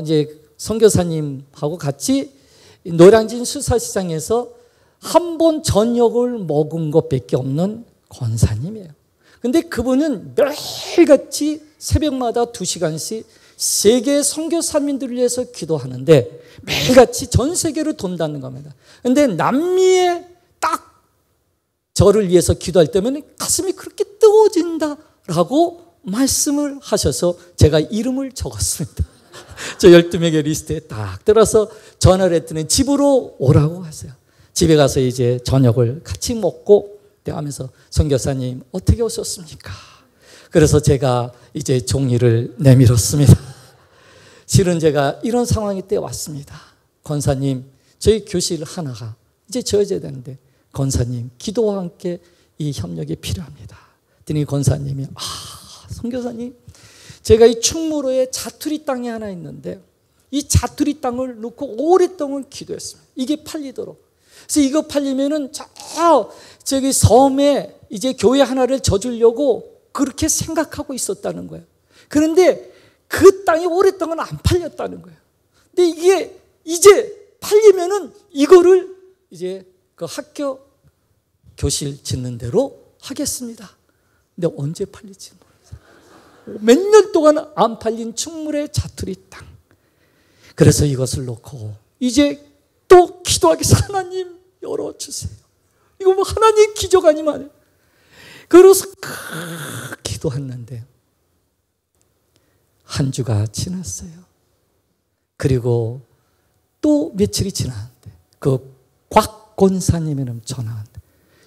이제 선교사님하고 같이 노량진 수사시장에서 한 번 저녁을 먹은 것밖에 없는 권사님이에요. 근데 그분은 매일같이 새벽마다 2시간씩 세계 선교사님들을 위해서 기도하는데 매일같이 전 세계를 돈다는 겁니다. 근데 남미에 딱 저를 위해서 기도할 때면 가슴이 그렇게 뜨거워진다라고 말씀을 하셔서 제가 이름을 적었습니다. 저 12명의 리스트에 딱 들어서 전화를 했더니 집으로 오라고 하세요. 집에 가서 이제 저녁을 같이 먹고 대하면서 선교사님 어떻게 오셨습니까? 그래서 제가 이제 종이를 내밀었습니다. 실은 제가 이런 상황이 때 왔습니다. 권사님, 저희 교실 하나가 이제 지어져야 되는데 권사님 기도와 함께 이 협력이 필요합니다. 그랬더니 권사님이 선교사님, 제가 이 충무로에 자투리 땅이 하나 있는데 이 자투리 땅을 놓고 오랫동안 기도했습니다. 이게 팔리도록. 그래서 이거 팔리면은 저기 섬에 이제 교회 하나를 져주려고 그렇게 생각하고 있었다는 거예요. 그런데 그 땅이 오랫동안 안 팔렸다는 거예요. 근데 이게 이제 팔리면은 이거를 이제 그 학교 교실 짓는 대로 하겠습니다. 근데 언제 팔릴지 모르겠어요. 몇 년 동안 안 팔린 충무로의 자투리 땅. 그래서 이것을 놓고 이제 또 기도하기 위해서 하나님 열어주세요. 이거 뭐 하나님 기적 아니면. 그래서 기도했는데 한 주가 지났어요. 그리고 또 며칠이 지났는데 그 곽 권사님에는 전화한데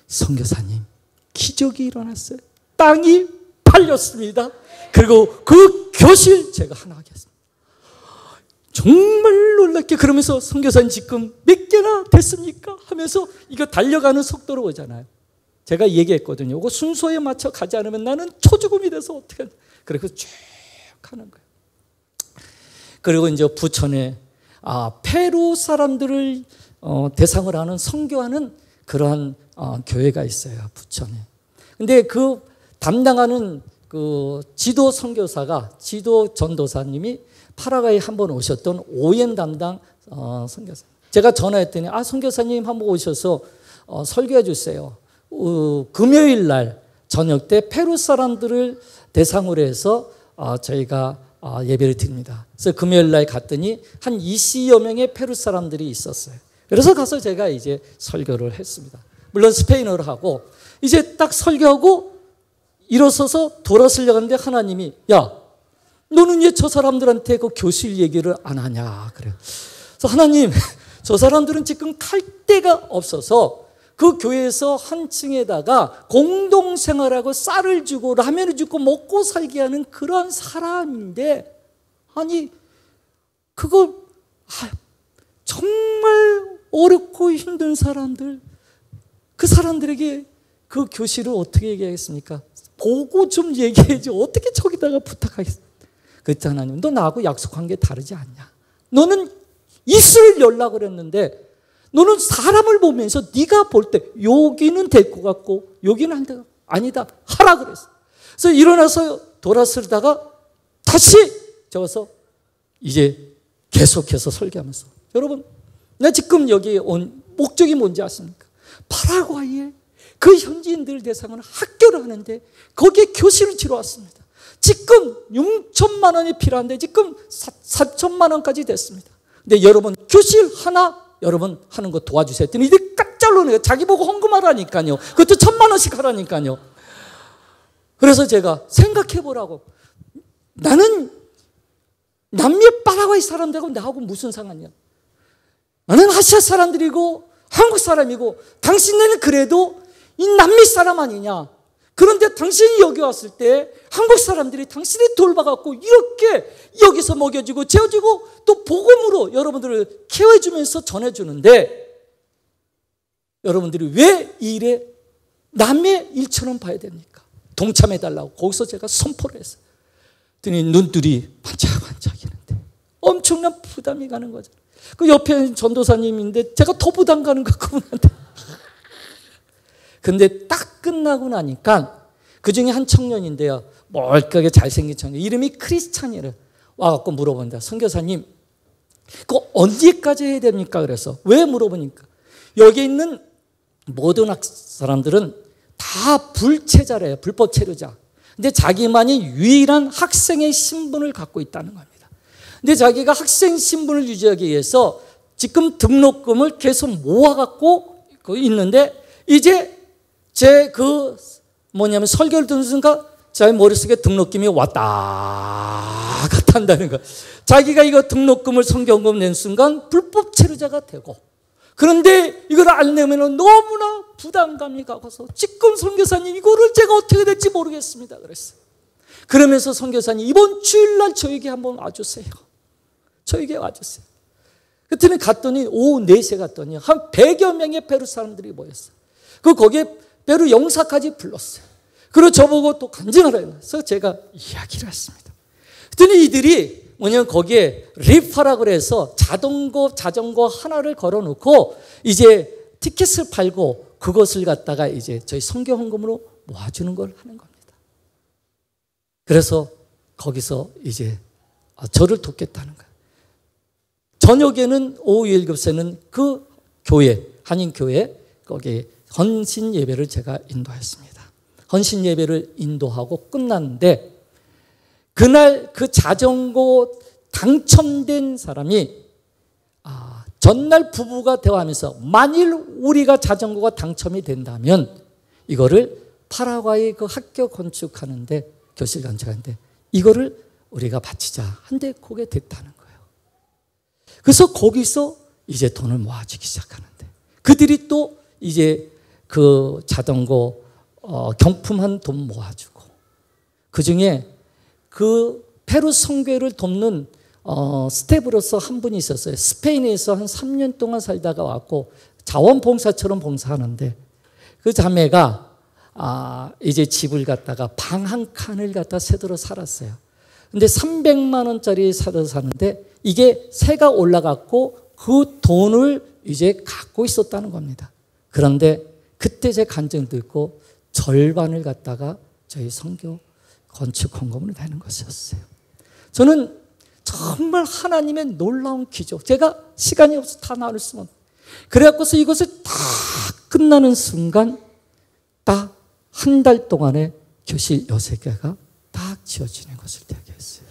선교사님 기적이 일어났어요. 땅이 팔렸습니다. 그리고 그 교실 제가 하나 하겠습니다. 정말 놀랍게 그러면서 선교사님 지금 몇 개나 됐습니까? 하면서 이거 달려가는 속도로 오잖아요. 제가 얘기했거든요. 이거 순서에 맞춰 가지 않으면 나는 초죽음이 돼서 어떻게 하냐. 그리고 쭉 하는 거예요. 그리고 이제 부천에 페루 사람들을 대상을 하는 선교하는 그러한 교회가 있어요. 부천에. 근데 그 담당하는 그 지도 선교사가 지도 전도사님이 파라과이 한번 오셨던 OM 담당 선교사. 제가 전화했더니 선교사님 한번 오셔서 설교해 주세요. 금요일 날 저녁 때 페루 사람들을 대상으로 해서 저희가 예배를 드립니다. 그래서 금요일 날 갔더니 한 20여 명의 페루 사람들이 있었어요. 그래서 가서 제가 이제 설교를 했습니다. 물론 스페인어로 하고 이제 딱 설교하고 일어서서 돌아서려고 하는데 하나님이 야, 너는 왜 저 사람들한테 그 교실 얘기를 안 하냐 그래요. 그래서 하나님, 저 사람들은 지금 갈 데가 없어서 그 교회에서 한 층에다가 공동생활하고 쌀을 주고 라면을 주고 먹고 살게 하는 그런 사람인데 아니 그거 정말 어렵고 힘든 사람들 그 사람들에게 그 교실을 어떻게 얘기하겠습니까? 보고 좀 얘기해야지 어떻게 저기다가 부탁하겠습니까? 그랬더니 하나님 너 나하고 약속한 게 다르지 않냐? 너는 이슬을 열라고 그랬는데 너는 사람을 보면서 네가 볼 때 여기는 될 것 같고 여기는 안 돼. 아니다. 하라 그랬어. 그래서 일어나서 돌아서다가 다시 적어서 이제 계속해서 설교하면서 여러분 나 지금 여기 온 목적이 뭔지 아십니까? 파라과이에 그 현지인들 대상으로 학교를 하는데 거기에 교실을 치러 왔습니다. 지금 6천만 원이 필요한데 지금 4천만 원까지 됐습니다. 근데 여러분 교실 하나 여러분 하는 거 도와주세요 했더니 이들 깜짝 놀라요. 자기 보고 헌금하라니까요. 그것도 1,000만 원씩 하라니까요. 그래서 제가 생각해 보라고. 나는 남미 파라과이 사람들하고 나하고 무슨 상관이야? 나는 아시아 사람들이고 한국 사람이고 당신네는 그래도 이 남미 사람 아니냐? 그런데 당신이 여기 왔을 때 한국 사람들이 당신을 돌봐갖고 이렇게 여기서 먹여주고 재워주고 또 복음으로 여러분들을 케어해주면서 전해주는데 여러분들이 왜 이 일에 남의 일처럼 봐야 됩니까? 동참해달라고 거기서 제가 선포를 했어요. 그랬더니 눈들이 반짝반짝이는데 엄청난 부담이 가는 거죠. 그 옆에 전도사님인데 제가 더 부담 가는 거 그분한테. 근데 딱 끝나고 나니까 그 중에 한 청년인데요. 멀쩡하게 잘생긴 청년. 이름이 크리스찬이래. 와갖고 물어본다. 선교사님, 그거 언제까지 해야 됩니까? 그래서 왜 물어보니까 여기 있는 모든 사람들은 다 불체자래요. 불법 체류자. 근데 자기만이 유일한 학생의 신분을 갖고 있다는 겁니다. 근데 자기가 학생 신분을 유지하기 위해서 지금 등록금을 계속 모아갖고 있는데 이제 제 설교를 듣는 순간 자기 머릿속에 등록금이 왔다 갔다 한다는 거. 자기가 이거 등록금을 성경금 낸 순간 불법 체류자가 되고 그런데 이걸 안 내면 너무나 부담감이 가서 지금 선교사님 이거를 제가 어떻게 될지 모르겠습니다 그랬어요. 그러면서 선교사님 이번 주일날 저에게 한번 와주세요. 저에게 와주세요. 그때는 갔더니 오후 4시에 갔더니 한 100여 명의 페루 사람들이 모였어요. 거기에 페루 영사까지 불렀어요. 그리고 저보고 또 간증하라 해서 제가 이야기를 했습니다. 그랬더니 이들이 뭐냐면 거기에 리파라고 그래서 자전거 하나를 걸어놓고 이제 티켓을 팔고 그것을 갖다가 이제 저희 선교 헌금으로 모아주는 걸 하는 겁니다. 그래서 거기서 이제 저를 돕겠다는 거예요. 저녁에는 오후 7시에는 그 교회, 한인교회 거기 헌신 예배를 제가 인도했습니다. 헌신 예배를 인도하고 끝났는데 그날 그 자전거 당첨된 사람이 전날 부부가 대화하면서 만일 우리가 자전거가 당첨이 된다면 이거를 파라과이 그 학교 건축하는데 교실 건축하는데 이거를 우리가 바치자 한데 그게 됐다는 거예요. 그래서 거기서 이제 돈을 모아주기 시작하는데 그들이 또 이제 그 자전거 경품한 돈 모아주고 그중에 그 페루 선교회를 돕는 스텝으로서 한 분이 있었어요. 스페인에서 한 3년 동안 살다가 왔고 자원봉사처럼 봉사하는데 그 자매가 이제 집을 갖다가 방 한 칸을 갖다 세대로 살았어요. 근데 300만 원짜리 사서 사는데 이게 세가 올라갔고 그 돈을 이제 갖고 있었다는 겁니다. 그런데 그때 제 간증을 듣고 절반을 갖다가 저희 선교 건축 헌금으로 되는 것이었어요. 저는 정말 하나님의 놀라운 기적. 제가 시간이 없어서 다 나눌 수는 없어요. 그래갖고서 이것을 다 끝나는 순간 딱 한 달 동안에 교실 6개가 딱 지어지는 것을 되게 했어요.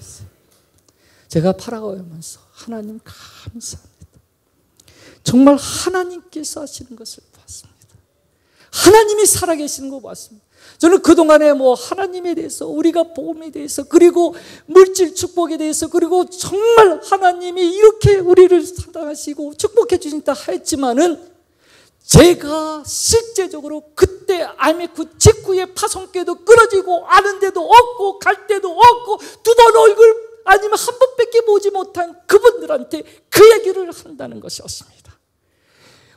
제가 파라과이 오면서 하나님 감사합니다. 정말 하나님께서 하시는 것을 봤습니다. 하나님이 살아계시는 거 봤습니다. 저는 그동안에 하나님에 대해서 우리가 복음에 대해서 그리고 물질 축복에 대해서 그리고 정말 하나님이 이렇게 우리를 사랑하시고 축복해 주신다 했지만은 제가 실제적으로 그때 알메크 직후에 파송교회도 끊어지고 아는 데도 없고 갈 데도 없고 두 번 얼굴 아니면 한 번밖에 보지 못한 그분들한테 그 얘기를 한다는 것이었습니다.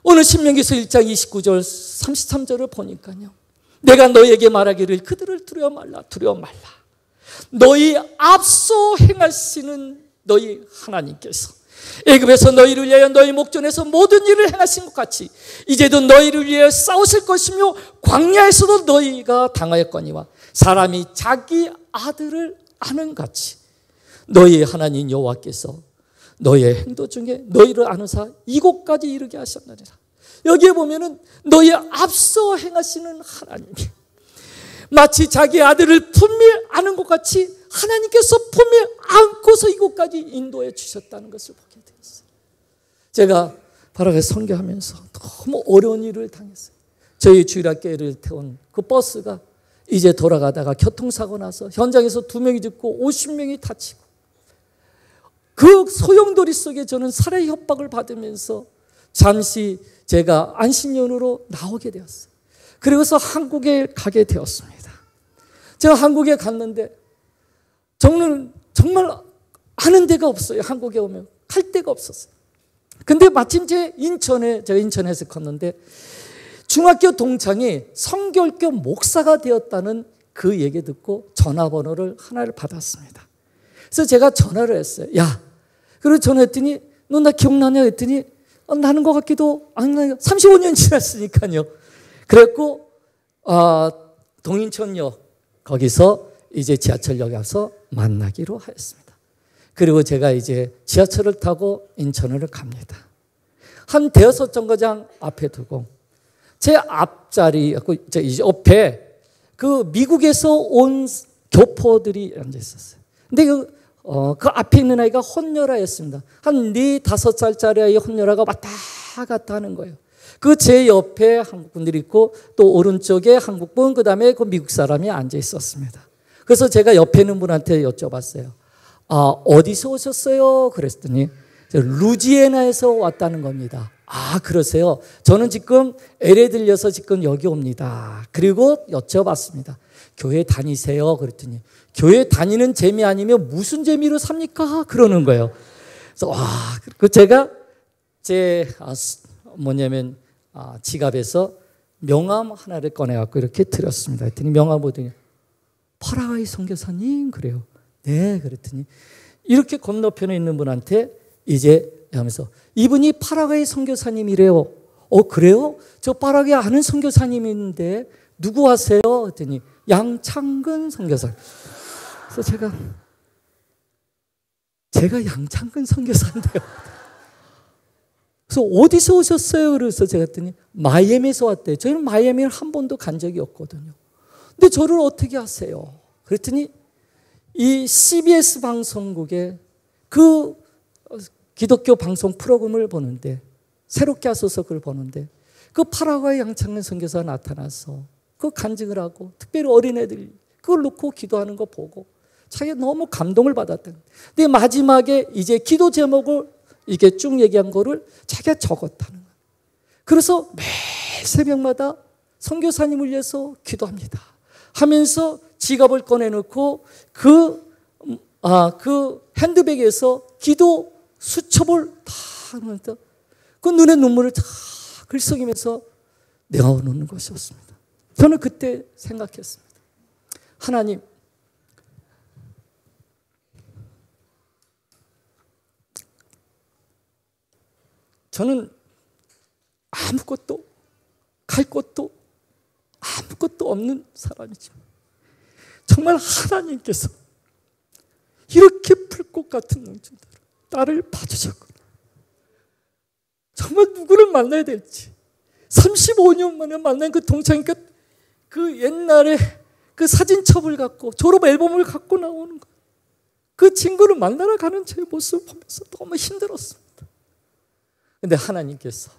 오늘 신명기서 1장 29절 33절을 보니까요. 내가 너에게 말하기를 그들을 두려워 말라 두려워 말라. 너희 앞서 행하시는 너희 하나님께서 애굽에서 너희를 위하여 너희 목전에서 모든 일을 행하신 것 같이 이제도 너희를 위하여 싸우실 것이며 광야에서도 너희가 당하였거니와 사람이 자기 아들을 아는 같이 너희의 하나님 여호와께서 너희의 행도 중에 너희를 아는 사 이곳까지 이르게 하셨느니라. 여기에 보면은 너희 앞서 행하시는 하나님이 마치 자기 아들을 품에 안은 것 같이 하나님께서 품에 안고서 이곳까지 인도해 주셨다는 것을 보게 되었어요. 제가 바라가 선교하면서 너무 어려운 일을 당했어요. 저희 주일학교를 태운 그 버스가 이제 돌아가다가 교통사고 나서 현장에서 2명이 죽고 50명이 다치고, 그 소용돌이 속에 저는 살해 협박을 받으면서 잠시 제가 안식년으로 나오게 되었어요. 그리고서 한국에 가게 되었습니다. 제가 한국에 갔는데 정말 아는 데가 없어요. 한국에 오면 갈 데가 없었어요. 근데 마침 제가 인천에서 컸는데 중학교 동창이 성결교 목사가 되었다는 그 얘기 듣고 전화번호를 하나를 받았습니다. 그래서 제가 전화를 했어요. 야, 그리고 전화했더니 너 나 기억나냐 했더니 나는 것 같기도 안 나요. 35년 지났으니까요. 그랬고 동인천역 거기서 이제 지하철역에 가서 만나기로 하였습니다. 그리고 제가 이제 지하철을 타고 인천으로 갑니다. 한 대여섯 정거장 앞에 두고 제 앞자리, 이제 옆에 그 미국에서 온 교포들이 앉아 있었어요. 근데 그 앞에 있는 아이가 혼혈아였습니다. 한 4, 5살짜리 아이 혼혈아가 왔다 갔다 하는 거예요. 그 제 옆에 한국분들이 있고 또 오른쪽에 한국분, 그 다음에 그 미국 사람이 앉아 있었습니다. 그래서 제가 옆에 있는 분한테 여쭤봤어요. 어디서 오셨어요? 그랬더니 루지애나에서 왔다는 겁니다. 그러세요? 저는 지금 LA 들려서 지금 여기 옵니다. 그리고 여쭤봤습니다. 교회 다니세요? 그랬더니 교회 다니는 재미 아니면 무슨 재미로 삽니까? 그러는 거예요. 그래서 제가 제 지갑에서 명함 하나를 꺼내갖고 이렇게 드렸습니다. 그랬더니 명함 보더니 파라과이 선교사님 그래요. 네, 그랬더니 이렇게 건너편에 있는 분한테 이제 하면서 이분이 파라과이 선교사님이래요. 그래요? 저 파라과이 아는 선교사님이 있는데 누구 하세요? 그랬더니 양창근 선교사. 그래서 제가 양창근 선교사인데요. 그래서 어디서 오셨어요? 그래서 제가 했더니 마이애미에서 왔대요. 저희는 마이애미를 한 번도 간 적이 없거든요. 근데 저를 어떻게 아세요? 그랬더니 이 CBS 방송국에 그 기독교 방송 프로그램을 보는데, 새롭게 하소서 그걸 보는데 그 파라과이 양창근 선교사가 나타나서 그 간증을 하고 특별히 어린애들이 그걸 놓고 기도하는 거 보고 자기가 너무 감동을 받았다. 근데 마지막에 이제 기도 제목을 이게 쭉 얘기한 거를 자기가 적었다는 거예요. 그래서 매 새벽마다 선교사님을 위해서 기도합니다 하면서 지갑을 꺼내놓고 그 핸드백에서 기도 수첩을 다 하면서 그 눈에 눈물을 다 글썽이면서 내어놓는 것이었습니다. 저는 그때 생각했습니다. 하나님, 저는 아무것도 갈 곳도 아무것도 없는 사람이지만 정말 하나님께서 이렇게 풀꽃 같은 농촌들을 나를 봐주셨구나. 정말 누구를 만나야 될지 35년 만에 만난 그 동창이니까 그 옛날에 그 사진첩을 갖고 졸업 앨범을 갖고 나오는 거, 그 친구를 만나러 가는 제 모습을 보면서 너무 힘들었습니다. 근데 하나님께서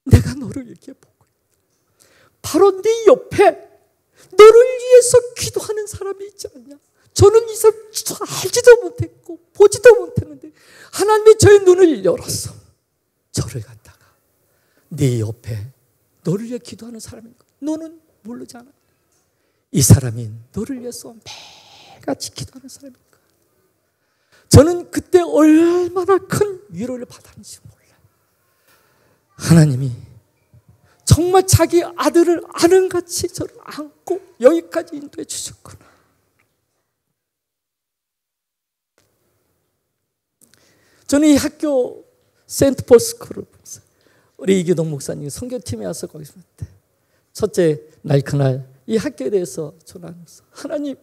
내가 너를 이렇게 보고 바로 네 옆에 너를 위해서 기도하는 사람이 있지 않냐. 저는 이 사람 알지도 못했고 보지도 못했는데 하나님이 저의 눈을 열어서 저를 갖다가 네 옆에 너를 위해 기도하는 사람인 거 너는 모르지 않아. 이 사람이 너를 위해서 매일같이 기도하는 사람인 거야. 저는 그때 얼마나 큰 위로를 받았는지 몰라요. 하나님이 정말 자기 아들을 아는 같이 저를 안고 여기까지 인도해 주셨구나. 저는 이 학교 세인트폴 스쿨을 보면서 우리 이기동 목사님이 선교팀에 와서 거기서 첫째 날 그날 이 학교에 대해서 전하면서 하나님,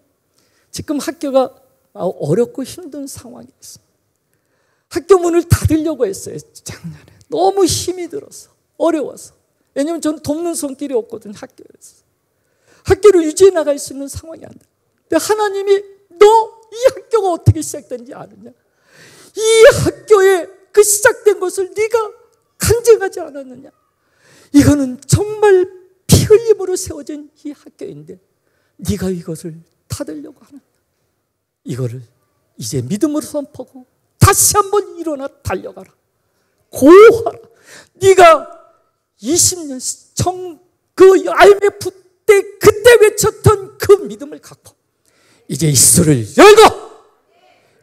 지금 학교가 어렵고 힘든 상황이 있습니다. 학교 문을 닫으려고 했어요. 작년에 너무 힘이 들어서 어려워서. 왜냐하면 저는 돕는 손길이 없거든요. 학교에서. 학교를 유지해 나갈 수 있는 상황이 안 돼. 근데 하나님이 너 이 학교가 어떻게 시작된지 아느냐? 이 학교에 그 시작된 것을 네가 간증하지 않았느냐? 이거는 정말 피 흘림으로 세워진 이 학교인데 네가 이것을 닫으려고 하는, 이거를 이제 믿음으로 선포하고 다시 한번 일어나 달려가라. 고하라. 네가 20년 그 IMF 때 그때 외쳤던 그 믿음을 갖고 이제 입술을 열고,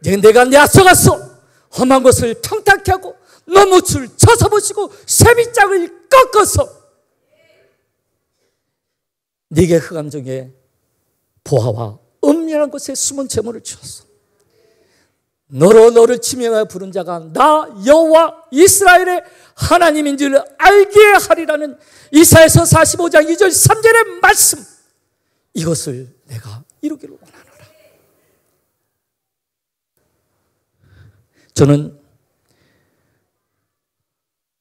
이제 내가 내 앞서가서 험한 것을 평탁케 하고 너무줄 쳐서보시고 쇠빗장을 꺾어서 네게 흑암 중에 보화와 은밀한 곳에 숨은 재물을 주었어. 너를 지명하여 부른 자가 나 여호와 이스라엘의 하나님인 줄 알게 하리라는 이사야서 45장 2절 3절의 말씀, 이것을 내가 이루기를 원하노라. 저는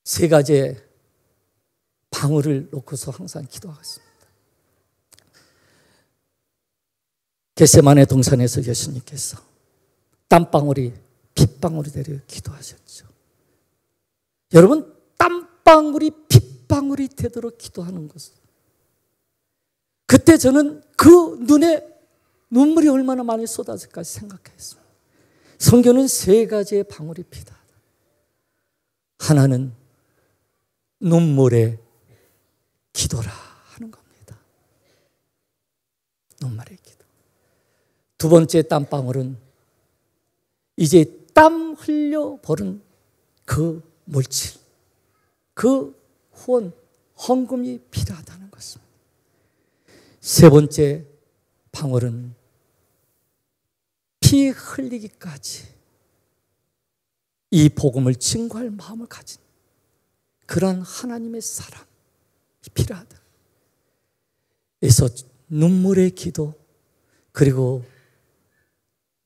세 가지의 방울을 놓고서 항상 기도하고 있습니다. 겟세마네 동산에서 예수님께서 땀방울이 핏방울이 되려 기도하셨죠. 여러분, 땀방울이 핏방울이 되도록 기도하는 것은, 그때 저는 그 눈에 눈물이 얼마나 많이 쏟아질까 생각했습니다. 성경은 세 가지의 방울이 피다. 하나는 눈물의 기도라 하는 겁니다. 눈물의 기도. 두 번째 땀방울은 이제 땀 흘려버린 그 물질, 그 후원, 헌금이 필요하다는 것입니다. 세 번째 방울은 피 흘리기까지 이 복음을 증거할 마음을 가진 그런 하나님의 사람이 필요하다. 그래서 눈물의 기도, 그리고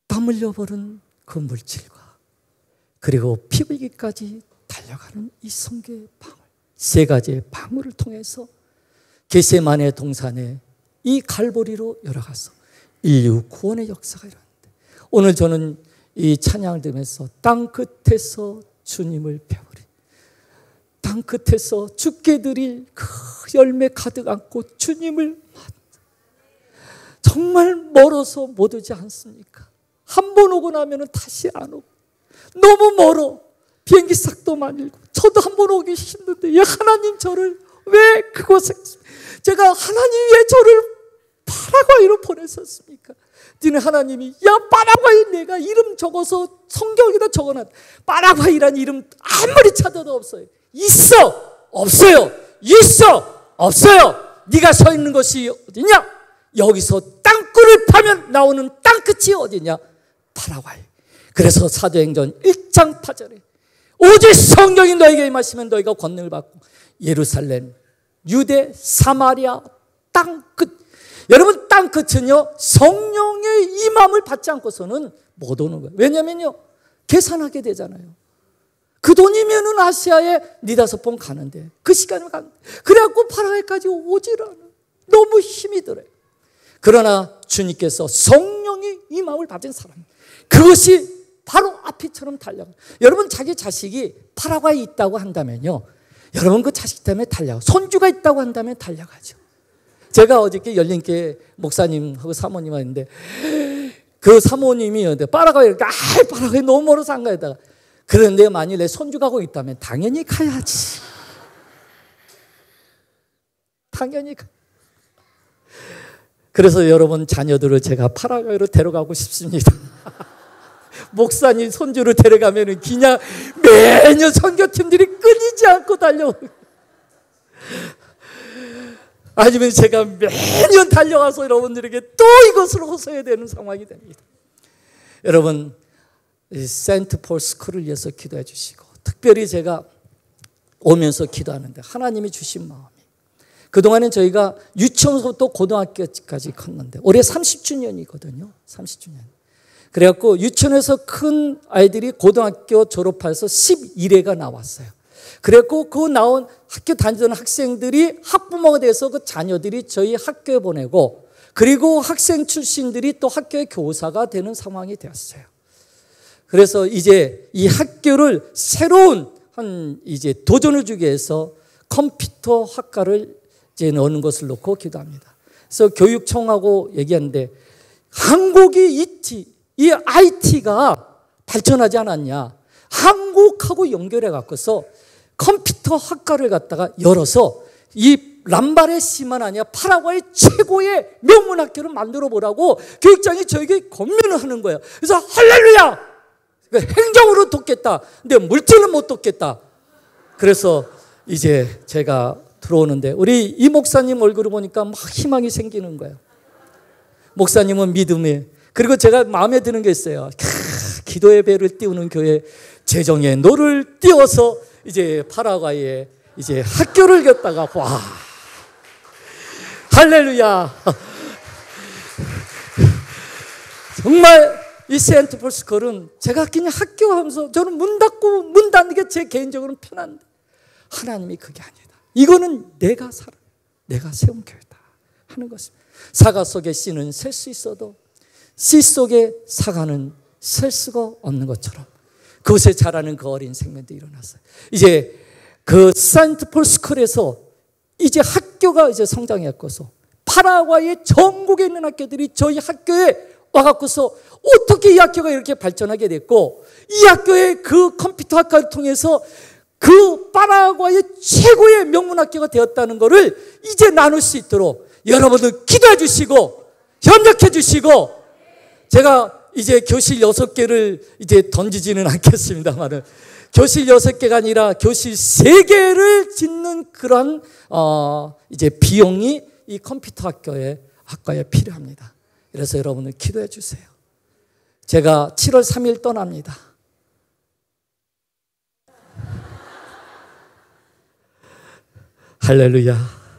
땀 흘려버린 그 물질과 그리고 피 흘리기까지 달려가는 이 성교의 방울, 세 가지의 방울을 통해서 겟세마네 동산에 이 갈보리로 열어가서 인류 구원의 역사가 일어났는데, 오늘 저는 이 찬양을 들으면서 땅 끝에서 주님을 배우리, 땅 끝에서 주께 드릴 그 열매 가득 안고 주님을 맞다. 정말 멀어서 못 오지 않습니까? 한 번 오고 나면 다시 안 오고, 너무 멀어. 비행기 싹도 많이 일고, 저도 한 번 오기 힘든데, 하나님 저를 왜 그곳에, 제가 하나님 왜 저를 파라과이로 보내셨습니까? 뒤는 하나님이, 야, 파라과이 내가 이름 적어서 성경에다 적어놨다. 파라과이라는 이름 아무리 찾아도 없어요. 있어, 없어요. 있어, 없어요. 네가 서 있는 것이 어디냐? 여기서 땅굴을 파면 나오는 땅끝이 어디냐? 파라과이. 그래서 사도행전 1장 8절에 오직 성령이 너에게 임하시면 너희가 권능을 받고 예루살렘, 유대, 사마리아 땅끝. 여러분, 땅끝은요 성령의 임함을 받지 않고서는 못 오는 거예요. 왜냐면요 계산하게 되잖아요. 그 돈이면은 아시아에 4-5번 가는데, 그 시간을 가는데, 그래갖고 파라과이까지 오질 않아. 너무 힘이 들어요. 그러나 주님께서 성령의 임함을 받은 사람, 그것이 바로 앞이처럼 달려가. 여러분, 자기 자식이 파라과이에 있다고 한다면요, 여러분 그 자식 때문에 달려가. 손주가 있다고 한다면 달려가죠. 제가 어저께 열린교회 목사님하고 사모님 왔는데, 그 사모님이 파라과이 너무 멀어서 안 가야다가, 그런데 만일 내 손주 가고 있다면 당연히 가야지. 당연히 가. 그래서 여러분 자녀들을 제가 파라과이로 데려가고 싶습니다. 목사님 손주를 데려가면 그냥 매년 선교팀들이 끊이지 않고 달려오고, 아니면 제가 매년 달려가서 여러분들에게 또 이것을 호소해야 되는 상황이 됩니다. 여러분, 세인트 폴 스쿨을 위해서 기도해 주시고, 특별히 제가 오면서 기도하는데 하나님이 주신 마음이, 그동안은 저희가 유치원부터 고등학교까지 컸는데 올해 30주년이거든요. 30주년. 그래갖고 유치원에서 큰 아이들이 고등학교 졸업해서 11회가 나왔어요. 그랬고 그 나온 학교 다니던 학생들이 학부모가 돼서 그 자녀들이 저희 학교에 보내고 그리고 학생 출신들이 또 학교의 교사가 되는 상황이 되었어요. 그래서 이제 이 학교를 새로운 이제 도전을 주기 위해서 컴퓨터 학과를 이제 넣는 것을 놓고 기도합니다. 그래서 교육청하고 얘기하는데 한국이 이 IT가 발전하지 않았냐. 한국하고 연결해 갖고서 컴퓨터 학과를 갖다가 열어서 이 람바레시만 아니라 파라과이 최고의 명문 학교를 만들어 보라고 교육장이 저에게 권면을 하는 거예요. 그래서 할렐루야! 행정으로 돕겠다. 근데 물질은 못 돕겠다. 그래서 이제 제가 들어오는데 우리 이 목사님 얼굴을 보니까 막 희망이 생기는 거예요. 목사님은 믿음에. 그리고 제가 마음에 드는 게 있어요. 기도의 배를 띄우는 교회 재정의 노를 띄워서 이제 파라과이에 이제 학교를 겼다가 와 할렐루야. 정말 이 세인트 폴 스쿨은 제가 그냥 학교 하면서 저는 문 닫는 게 제 개인적으로는 편한데 하나님이 그게 아니다. 이거는 내가 세운 교회다 하는 것입니다. 사과 속에 씨는 셀 수 있어도 씨 속에 사과는 셀 수가 없는 것처럼 그곳에 자라는 그 어린 생명도 일어났어요. 이제 그 세인트 폴 스쿨에서 이제 학교가 이제 성장했고서 파라과이의 전국에 있는 학교들이 저희 학교에 와갖고서 어떻게 이 학교가 이렇게 발전하게 됐고 이 학교의 그 컴퓨터 학과를 통해서 그 파라과이의 최고의 명문 학교가 되었다는 것을 이제 나눌 수 있도록 여러분들 기도해 주시고 협력해 주시고 제가 이제 교실 6개를 이제 던지지는 않겠습니다만은 교실 6개가 아니라 교실 3개를 짓는 그런 이제 비용이 이 컴퓨터 학과에 필요합니다. 그래서 여러분들 기도해 주세요. 제가 7월 3일 떠납니다. 할렐루야.